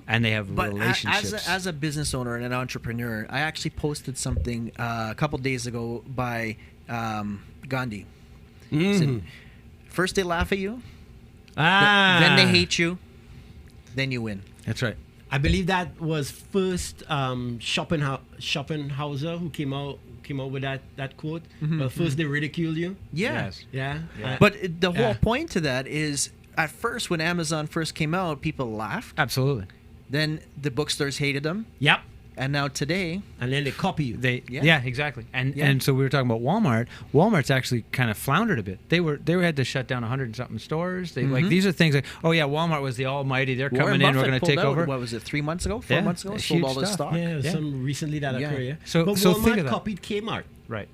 And they have But relationships. as a business owner and an entrepreneur, I actually posted something a couple days ago by Gandhi. He said, first they laugh at you, then they hate you, then you win. That's right. I believe that was first Schopenhauer who came out with that quote. Well, first they ridicule you. Yeah. Yes. Yeah. But the whole Yeah. point to that is at first when Amazon first came out, people laughed. Absolutely. Then the bookstores hated them. Yep. And now today, And then they copy you. Yeah, exactly. And Yeah. and so we were talking about Walmart. Walmart's actually kind of floundered a bit. They had to shut down 100 and something stores. They like these are things like, oh yeah, Walmart was the almighty. They're Warren coming in. We're Buffett going to pulled take out, over. What was it, 3 months ago, 4 Yeah, months ago? it's Sold huge all the stuff. stock. Yeah, Yeah. some recently that Yeah. occurred. Yeah. So- but so Walmart think of that. copied Kmart. Right.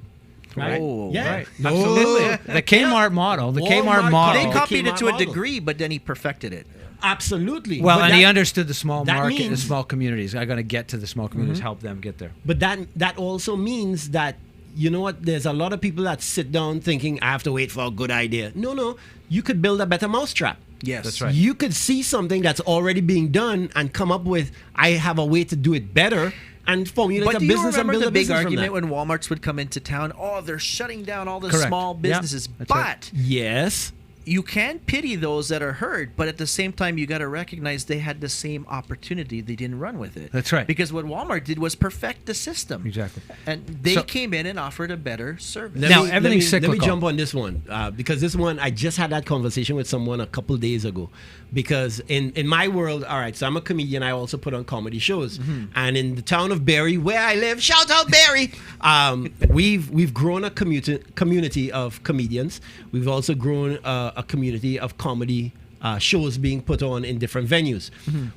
Right. Oh, Yeah. Right. No. Absolutely. The Kmart model. The Walmart Kmart model. They Oh, copied Kmart it to a model. degree, but then he perfected it. Absolutely. Well, But and he that- understood the small that market, the means- small communities. I got to get to the small communities, help them get there. But that also means that, you know what, there's a lot of people that sit down thinking, I have to wait for a good idea. No. You could build a better mousetrap. Yes. That's right. You could see something that's already being done and come up with, I have a way to do it better, and formulate But a do you business and remember build the a big business from argument that. when Walmarts would come into town? Oh, they're shutting down all the Correct. small Yeah, businesses. that's But right. Yes. you can pity those that are hurt, but at the same time, you got to recognize they had the same opportunity. They didn't run with it. That's right. Because what Walmart did was perfect the system. Exactly. And they So- came in and offered a better service. Now, everything's let me cyclical. jump on this one because this one, I just had that conversation with someone a couple days ago. Because in my world, all right, so I'm a comedian. I also put on comedy shows. And in the town of Barrie, where I live, shout out Barrie, we've grown a community of comedians. We've also grown a community of comedy shows being put on in different venues.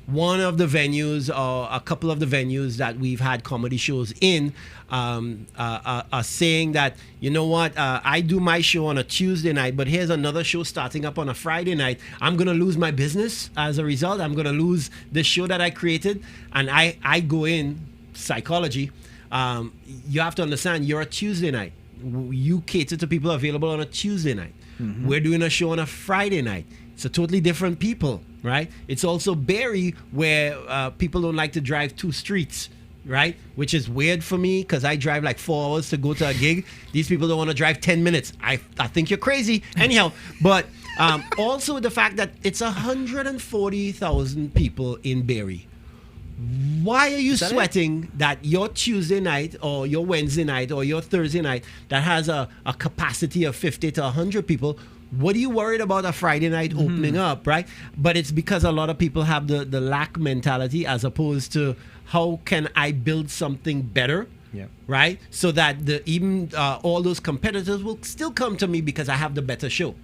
One of the venues, or a couple of the venues that we've had comedy shows in, are saying that, you know what, I do my show on a Tuesday night, but here's another show starting up on a Friday night. I'm going to lose my business as a result. I'm going to lose the show that I created. And I go in psychology. You have to understand, you're a Tuesday night. You cater to people available on a Tuesday night. We're doing a show on a Friday night. It's a totally different people, right? It's also Barrie, where people don't like to drive two streets. right? Which is weird for me because I drive like 4 hours to go to a gig. These people don't want to drive 10 minutes. I think you're crazy. Anyhow, but also the fact that it's 140,000 people in Barrie. Why are you sweating that your Tuesday night or your Wednesday night or your Thursday night that has a capacity of 50 to 100 people? What are you worried about a Friday night opening up, right? But it's because a lot of people have the lack mentality as opposed to how can I build something better, right? So that even all those competitors will still come to me because I have the better show.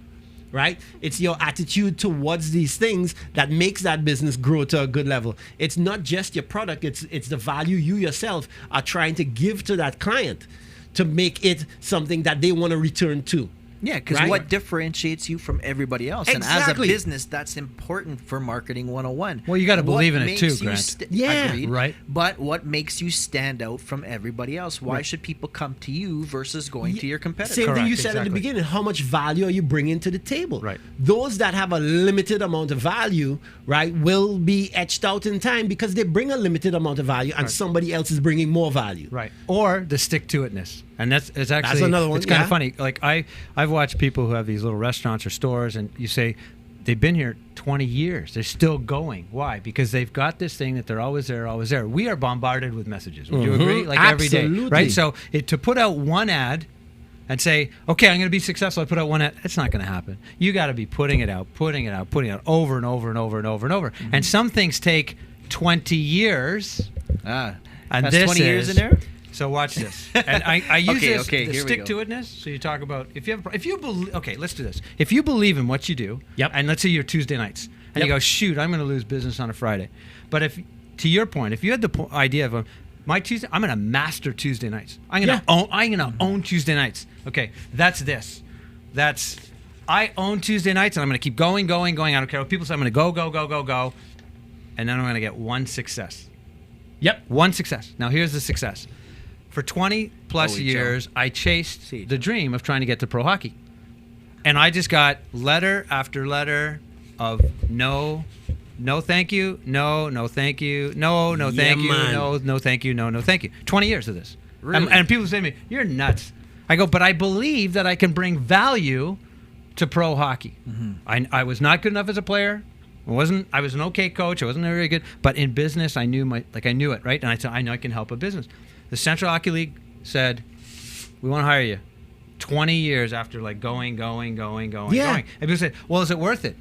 Right? It's your attitude towards these things that makes that business grow to a good level. It's not just your product, it's the value you yourself are trying to give to that client to make it something that they want to return to. Yeah, because Right? what differentiates you from everybody else? And as a Exactly. business, that's important for Marketing 101. Well, you gotta believe in it makes too, you Grant. Yeah. Agreed. Right. But what makes you stand out from everybody else? Why should people come to you versus going to your competitor? Same thing Correct, you said at the exactly. beginning. How much value are you bringing to the table? Right. Those that have a limited amount of value, right, will be etched out in time because they bring a limited amount of value and somebody else is bringing more value. Right. Or the stick-to-itness. And it's actually another one, it's kind yeah. of funny. Like I've watched people who have these little restaurants or stores, and you say they've been here 20 years. They're still going. Why? Because they've got this thing that they're always there, always there. We are bombarded with messages. Would you agree? Like every day, Absolutely. right? So to put out one ad and say, okay, I'm going to be successful. I put out one ad. It's not going to happen. You got to be putting it out over and over and over and over and over. And some things take 20 years. Ah, And that's this 20 years is- in there? So watch this, and I use Okay, this okay, the here we go. stick-to-itness. So you talk about if you believe. Okay, let's do this. If you believe in what you do, Yep. and let's say you're Tuesday nights, and you Yep. go, shoot, I'm going to lose business on a Friday. But if, to your point, if you had the idea of my Tuesday, I'm going to master Tuesday nights. I'm going to own Tuesday nights. Okay, that's this. That's I own Tuesday nights, and I'm going to keep going. I don't care what people say. I'm going to go, and then I'm going to get one success. Yep. One success. Now here's the success. For 20 plus OHL. years, I chased the dream of trying to get to pro hockey. And I just got letter after letter of no thank you, no thank you, no thank you, man. no thank you, no thank you. 20 years of this. Really? And people say to me, you're nuts. I go, but I believe that I can bring value to pro hockey. I was not good enough as a player. I was an okay coach. I wasn't very good. But in business, I knew it, right? And I said, I know I can help a business. The Central Hockey League said, we want to hire you. 20 years after going. And people said, well, is it worth it?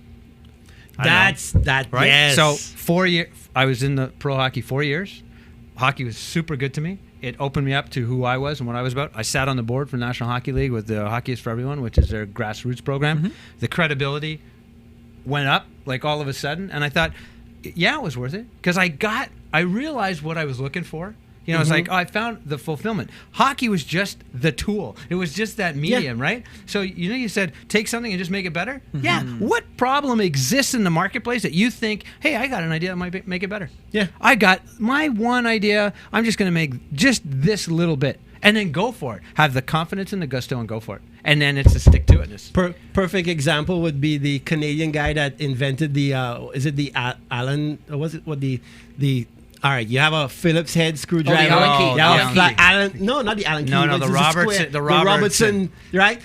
That's that, Right? yes. So 4 years, I was in the pro hockey 4 years. Hockey was super good to me. It opened me up to who I was and what I was about. I sat on the board for the National Hockey League with the Hockey is for Everyone, which is their grassroots program. The credibility went up like all of a sudden, and I thought, yeah, it was worth it because I realized what I was looking for. You know, it's like, I found the fulfillment. Hockey was just the tool. It was just that medium, right? So, you said, take something and just make it better? Yeah. What problem exists in the marketplace that you think, hey, I got an idea that might make it better? Yeah. I got my one idea. I'm just going to make just this little bit. And then go for it. Have the confidence and the gusto and go for it. And then it's a stick-to-itness. Perfect example would be the Canadian guy that invented the is it the Allen, or was it what the all right, you have a Phillips head screwdriver. Allen key. You have Allen a flat key. Allen, no, not the Allen key. No, but the it's a Robertson- square. the Robertson, right?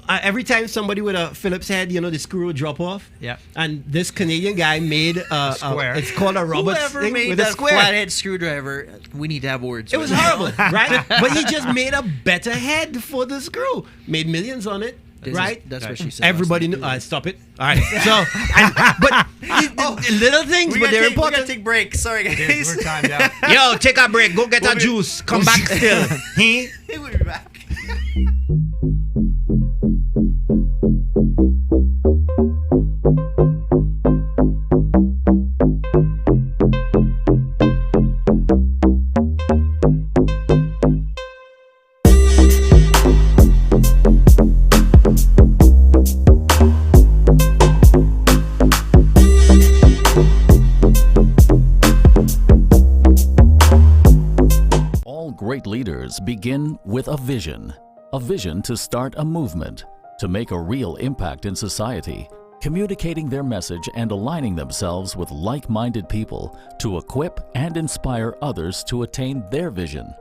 Every time somebody with a Phillips head, the screw would drop off. Yeah. And this Canadian guy made a square. it's called a Robertson Whoever thing made with a that square. flathead screwdriver, we need to have words. It was with. horrible, right? But he just made a better head for the screw. Made millions on it, right? That's what she said. Everybody knew. Stop it. All right. So, but little things, We but they're gotta important. take breaks. Sorry, guys. We're timed out. Yo, take a break. Go get a juice. Come back still. We'll be back. All great leaders begin with a vision to start a movement, to make a real impact in society, communicating their message and aligning themselves with like-minded people to equip and inspire others to attain their vision.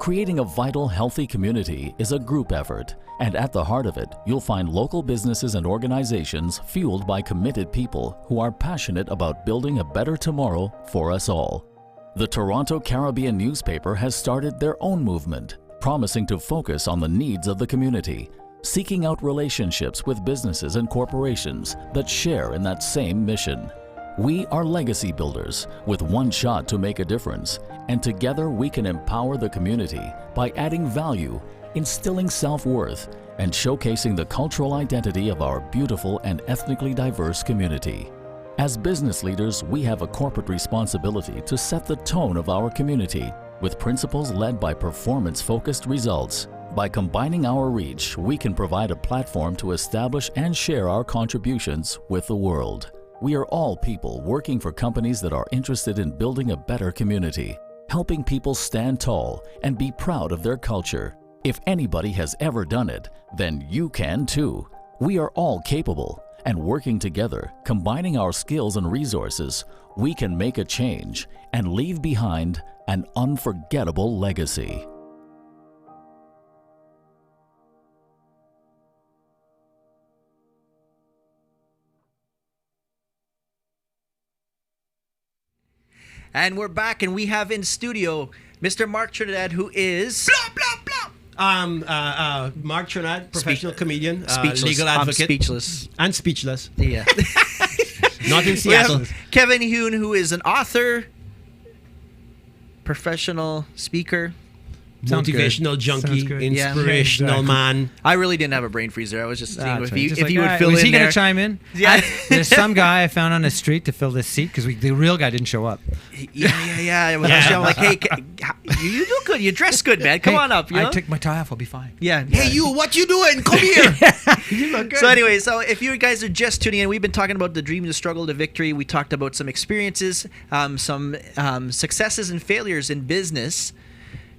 Creating a vital, healthy community is a group effort, and at the heart of it, you'll find local businesses and organizations fueled by committed people who are passionate about building a better tomorrow for us all. The Toronto Caribbean newspaper has started their own movement, promising to focus on the needs of the community, seeking out relationships with businesses and corporations that share in that same mission. We are legacy builders with one shot to make a difference, and together we can empower the community by adding value, instilling self-worth, and showcasing the cultural identity of our beautiful and ethnically diverse community. As business leaders, we have a corporate responsibility to set the tone of our community with principles led by performance-focused results. By combining our reach, we can provide a platform to establish and share our contributions with the world. We are all people working for companies that are interested in building a better community, helping people stand tall and be proud of their culture. If anybody has ever done it, then you can too. We are all capable, and working together, combining our skills and resources, we can make a change and leave behind an unforgettable legacy. And we're back, and we have in studio Mr. Marc Trinidad, who is Marc Trinidad, professional comedian, speechless. legal advocate, I'm speechless. and speechless. Yeah. Not in We Seattle. have Kevin Huhn, who is an author, professional speaker. Sounds good. Motivational junkie, Sounds good. inspirational Yeah, exactly. man. I really didn't have a brain freezer. I was just seeing That's if right. you, Just if like, you would "Alright, fill was in he there. gonna chime in? Yeah. There's some guy I found on the street to fill this seat because the real guy didn't show up. Yeah. I'm like, hey, you look good. You dress good, man. Come Hey, on up. You know? I took my tie off. I'll be fine. Yeah. Hey, you, what you doing? Come here. You look good. So anyway, if you guys are just tuning in, we've been talking about the dream, the struggle, the victory. We talked about some experiences, some successes and failures in business.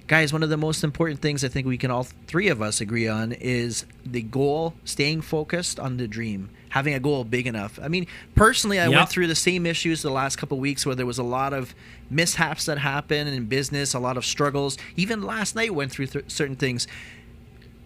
Guys, one of the most important things I think we can all three of us agree on is the goal, staying focused on the dream, having a goal big enough. I mean, personally, I went through the same issues the last couple of weeks where there was a lot of mishaps that happened in business, a lot of struggles. Even last night went through certain things.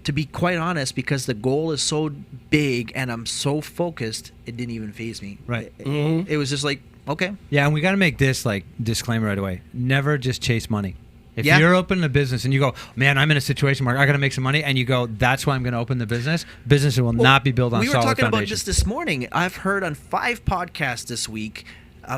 To be quite honest, because the goal is so big and I'm so focused, it didn't even faze me. Right. It was just like, okay. Yeah, and we got to make this like disclaimer right away. Never just chase money. If Yeah. you're opening a business and you go, man, I'm in a situation where I got to make some money, and you go, that's why I'm going to open the business, business will not be built on We were solid talking about foundation. this morning. I've heard on 5 podcasts this week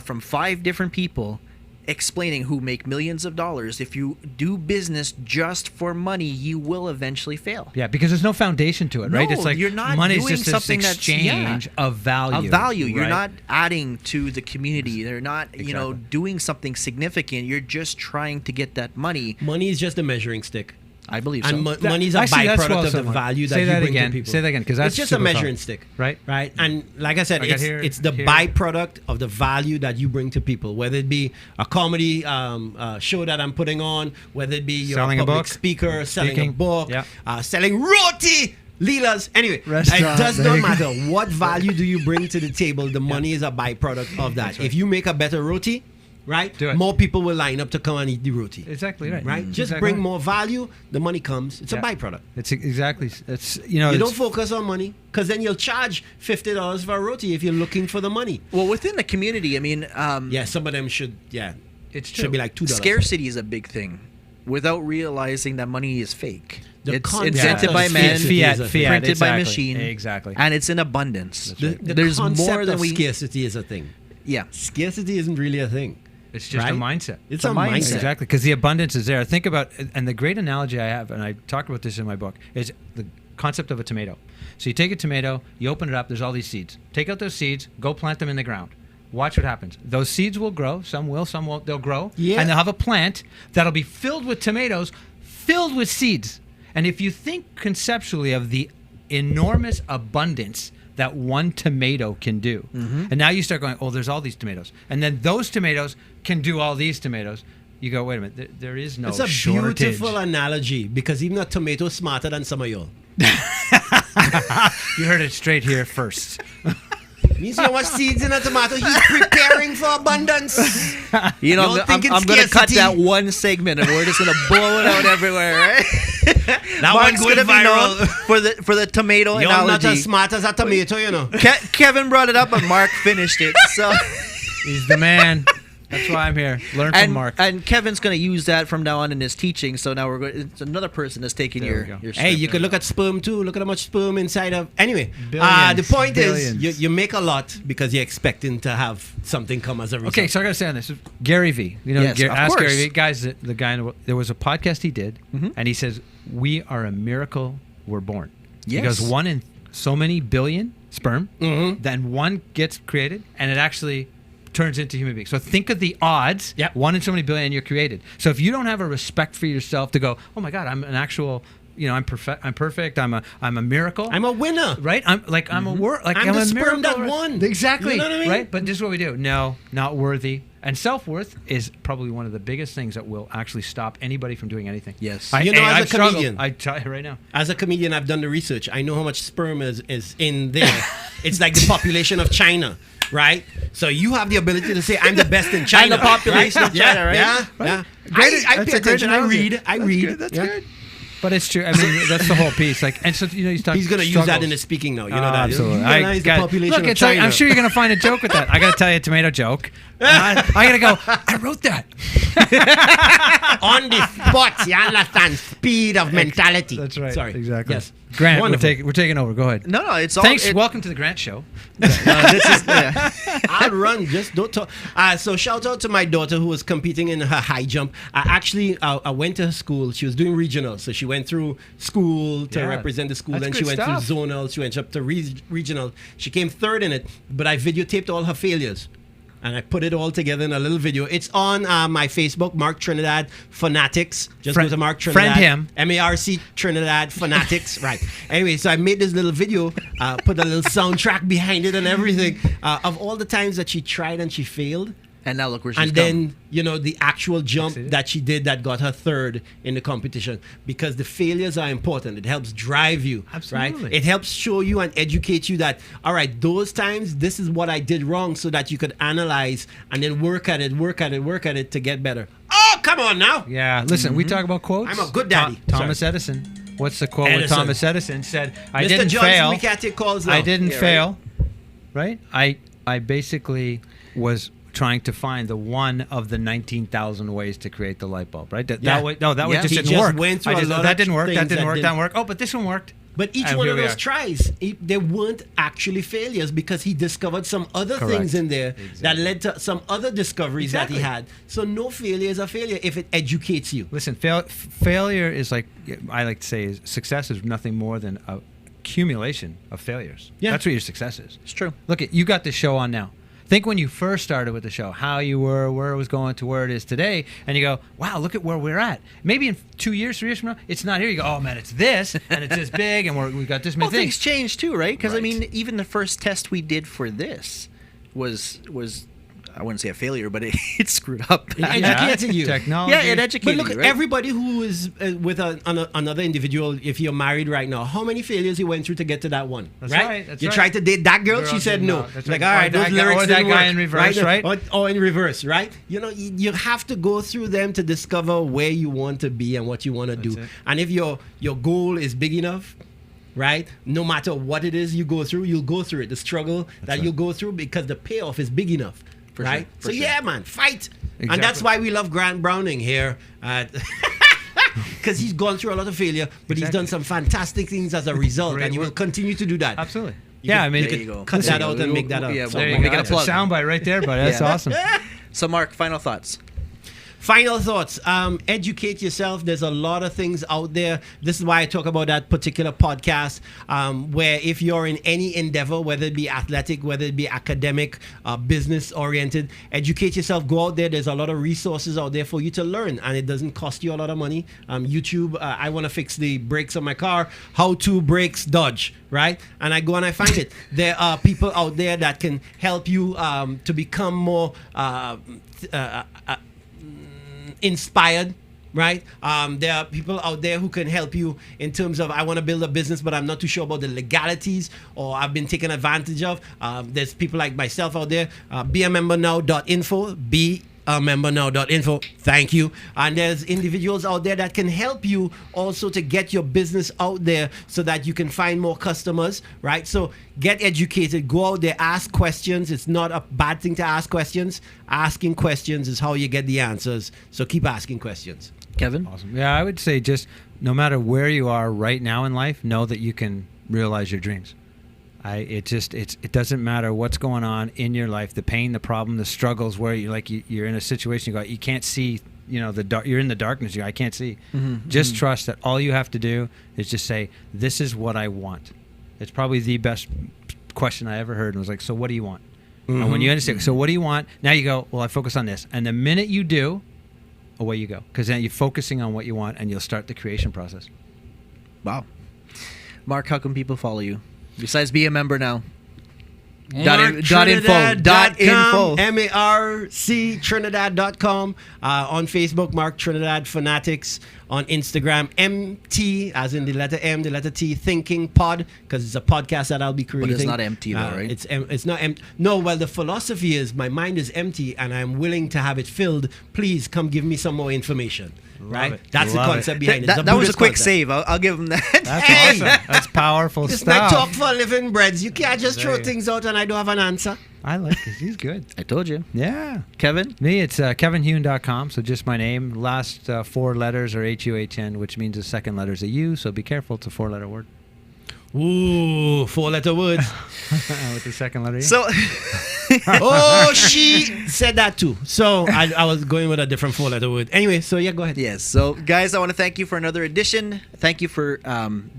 from 5 different people explaining who make millions of dollars. If you do business just for money, you will eventually fail. Yeah, because there's no foundation to it, right? No, It's like you're not money's doing just this something that's- exchange of value. Of value. You're right? not adding to the community. They're not, Exactly. doing something significant. You're just trying to get that money. Money is just a measuring stick. I believe so. And money is a Actually, that's byproduct well of the said. value that Say you that bring again. to people. Say that again, 'cause that's it's just a super measuring powerful. stick, Right. Right. And like I said, I got here, it's the here. byproduct of the value that you bring to people. Whether it be a comedy show that I'm putting on, whether it be your Selling a public book. speaker, selling a Speaking. book, Yeah. selling roti. Leela's. Anyway, it Restaurant, does there not you go. matter what value do you bring to the table. The money is a byproduct of that. If you make a better roti, right, Do it. more people will line up to come and eat the roti. Exactly right. Right? Just Exactly bring right. more value, the money comes. It's a Yeah. byproduct. It's exactly. It's You it's- don't focus on money because then you'll charge $50 for a roti if you're looking for the money. Well, within the community, I mean, Yeah, some of them should. Yeah, It's should true. be like $2. scarcity is a big thing without realizing that money is fake. The It's concept invented of by man, scarcity is a thing. printed by exactly. machine, Exactly. and it's in abundance. The There's concept more than of we. scarcity is a thing. Yeah. Scarcity isn't really a thing. It's just a Right? mindset. It's a a mindset. mindset. Exactly, because the abundance is there. Think about, and the great analogy I have, and I talk about this in my book, is the concept of a tomato. So you take a tomato, you open it up, there's all these seeds. Take out those seeds, go plant them in the ground. Watch what happens. Those seeds will grow. Some will, some won't. They'll grow. Yeah. And they'll have a plant that'll be filled with tomatoes, filled with seeds. And if you think conceptually of the enormous abundance that one tomato can do, and now you start going, oh, there's all these tomatoes. And then those tomatoes can do all these tomatoes. You go, wait a minute, there is no It's a shortage. beautiful analogy because even a tomato is smarter than some of y'all. You heard it straight here first. You see how much seeds in a tomato? He's preparing for abundance. You know, You're I'm thinking going to cut scarcity. that one segment and we're just going to blow it out everywhere, right? That Mark's one going gonna be viral. known for the tomato You're not analogy. as smart as a tomato, you know. Kevin brought it up, but Mark finished it. So. He's the man. That's why I'm here. Learn from Mark. And Kevin's going to use that from now on in his teaching. So now it's another person that's taking There we your go. your Hey, script. you could look at sperm too. Look at how much sperm inside of. Anyway, Billions. the point Billions. is, you make a lot because you're expecting to have something come as a result. Okay, so I got to say on this, Gary V. You know, Yes, of ask course. Gary V. Guys, the guy. There was a podcast he did, and he says we are a miracle. We're born. Yes. He goes 1 in so many billion sperm, then one gets created, and it actually turns into human beings. So think of the odds. Yep. 1 in so many billion, and you're created. So if you don't have a respect for yourself to go, oh my God, I'm an actual. You know, I'm perfect. I'm a miracle. I'm a winner. Right? I'm a I'm the a sperm that miracle. won. Exactly. You know what I mean? Right? But this is what we do. No, not worthy. And self-worth is probably one of the biggest things that will actually stop anybody from doing anything. Yes. You know, as a I've struggled. comedian- I tell you right now. As a comedian, I've done the research. I know how much sperm is in there. It's like the population of China, right? So you have the ability to say, I'm the best in China. And the population of China, right? Yeah, yeah. Great. I That's pay a great attention. I analogy. read. I read. That's Yeah. good. But it's true. I mean, that's the whole piece. Like, and so you know, he's talking. He's going to use that in his speaking now. You know that. Absolutely. You realize the population look, of it's China. I'm sure you're going to find a joke with that. I got to tell you a tomato joke. I got to go. I wrote that. On the spot, you understand? Speed of mentality. That's right. Sorry. Exactly. Yes. Grant, Wonderful. we're taking over. Go ahead. No, it's all. Thanks. Welcome to the Grant Show. This is, yeah. I'll run. Just don't talk. So shout out to my daughter who was competing in her high jump. I went to her school. She was doing regional, so she went through school to Yeah. represent the school. That's Then she good went stuff. through zonal. She went up to regional. She came third in it, but I videotaped all her failures. And I put it all together in a little video. It's on my Facebook, Marc Trinidad Fanatics. Just go to Marc Trinidad. friend him. MARC Trinidad Fanatics. Right. Anyway, so I made this little video, put a little soundtrack behind it and everything of all the times that she tried and she failed. And now look where she's And then, you know, the actual jump Succeeded. that she did that got her third in the competition. Because the failures are important. It helps drive you. Absolutely. Right? It helps show you and educate you that, all right, those times, this is what I did wrong so that you could analyze and then work at it to get better. Oh, come on now. Yeah. Listen, we talk about quotes. I'm a good daddy. Thomas Edison. What's the quote with Edison. Thomas Edison said? I Mr. didn't Johnson, fail. we can't take calls now. I didn't Yeah, fail. Right? I basically was trying to find the one of the 19,000 ways to create the light bulb, right? Yeah. That way, no, that way Yeah. just He didn't just work. went through a lot that of didn't work. That things didn't that work. didn't- That didn't work. Oh, but this one worked. But each And one here of we those are. tries, they weren't actually failures because he discovered some other Correct. things in there that Exactly. led to some other discoveries that he had. So no failure is a failure if it educates you. Listen, failure is like, I like to say, is success is nothing more than a accumulation of failures. Yeah. That's what your success is. It's true. Look, you got this show on now. Think when you first started with the show, how you were, where it was going to where it is today, and you go, wow, look at where we're at. Maybe in 2 years, 3 years from now, it's not here. You go, oh man, it's this, and it's this big, and we've got this many Well, things things. change too, right? Because I Right. mean, even the first test we did for this was I wouldn't say a failure, but it screwed up. It educated you. Technology. Yeah, it educated But look, you, right? everybody who is with another individual, if you're married right now, how many failures you went through to get to that one? That's right? right, that's you right. tried to date that girl, Girl she said did no. not. That's Like, right. all Or right, that those guy- lyrics or that didn't guy work, in reverse, right? Or in reverse, right? You know, you have to go through them to discover where you want to be and what you want to do. it. And if your goal is big enough, right? No matter what it is you go through, you'll go through it. The struggle that you'll go through because the payoff is big enough. For right? sure, for So sure. yeah, man, fight. And Exactly. that's why we love Grant Browning here. Because he's gone through a lot of failure, but he's Exactly. done some fantastic things as a result, Great and he will work. continue to do that. Absolutely. You Yeah, could- I mean, you There could you go. cut Listen, that out and make that up. yeah, So, there you Make go. it a That's a plug. soundbite right there, but that's Yeah. awesome. So, Mark, final thoughts. Final thoughts. Educate yourself. There's a lot of things out there. This is why I talk about that particular podcast, where if you're in any endeavor, whether it be athletic, whether it be academic, business oriented, educate yourself. Go out there. There's a lot of resources out there for you to learn, and it doesn't cost you a lot of money. YouTube. I want to fix the brakes on my car. How to brakes Dodge. Right? And I go and I find it. There are people out there that can help you to become more inspired, right? There are people out there who can help you in terms of, I want to build a business, but I'm not too sure about the legalities, or I've been taken advantage of. There's people like myself out there. Beamembernow.info. Membernow.info. Thank you. And there's individuals out there that can help you also to get your business out there so that you can find more customers, right? So get educated, go out there, ask questions. It's not a bad thing to ask questions. Asking questions is how you get the answers. So keep asking questions. Kevin? Awesome. Yeah, I would say just no matter where you are right now in life, know that you can realize your dreams. It doesn't matter what's going on in your life, the pain, the problem, the struggles, where you're in a situation you can't see, you're in the darkness. I can't see. Just trust that all you have to do is just say, this is what I want. It's probably the best question I ever heard. And was like, so what do you want? And when you understand, so what do you want? Now you go, well, I focus on this. And the minute you do, away you go. Because then you're focusing on what you want, and you'll start the creation process. Wow. Mark, how can people follow you? Besides be a member now. MarcTrinidad.info. MarcTrinidad.com. On Facebook, Marc Trinidad Fanatics. On Instagram, MT, as in the letter M, the letter T, Thinking Pod, because it's a podcast that I'll be creating. But it's not empty, though, right? It's not empty. No, well, the philosophy is my mind is empty and I'm willing to have it filled. Please come give me some more information. Right? That's the concept behind it. That was a quick save. I'll give him that. That's awesome. That's powerful It's stuff. like talk for a living, breads. You can't just throw things out and I don't have an answer. I like this. He's good. I told you. Yeah. Kevin? Me, it's kevinhuhn.com. So just my name. Last 4 letters are HUHN, which means the second letter is a U. So be careful. It's a 4-letter word. Ooh, 4-letter words. With the second letter U. So, Oh, she said that too. So I was going with a different 4-letter word. Anyway, so yeah, go ahead. yes. So, guys, I want to thank you for another edition. Thank you for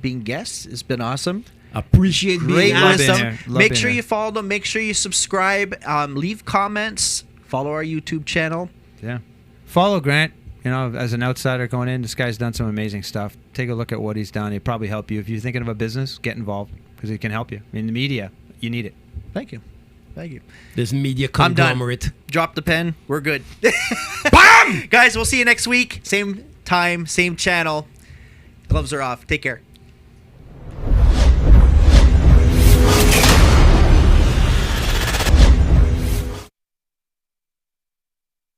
being guests. It's been awesome. Appreciate being Great Love wisdom. being here. Love Make being sure here. you follow them. Make sure you subscribe. Leave comments. Follow our YouTube channel. Yeah. Follow Grant. As an outsider going in, this guy's done some amazing stuff. Take a look at what he's done. He'll probably help you. If you're thinking of a business, get involved because he can help you. In the media, you need it. Thank you. Thank you. This media I'm done. conglomerate. Drop the pen. We're good. Bam! Guys, we'll see you next week. Same time, same channel. Gloves are off. Take care.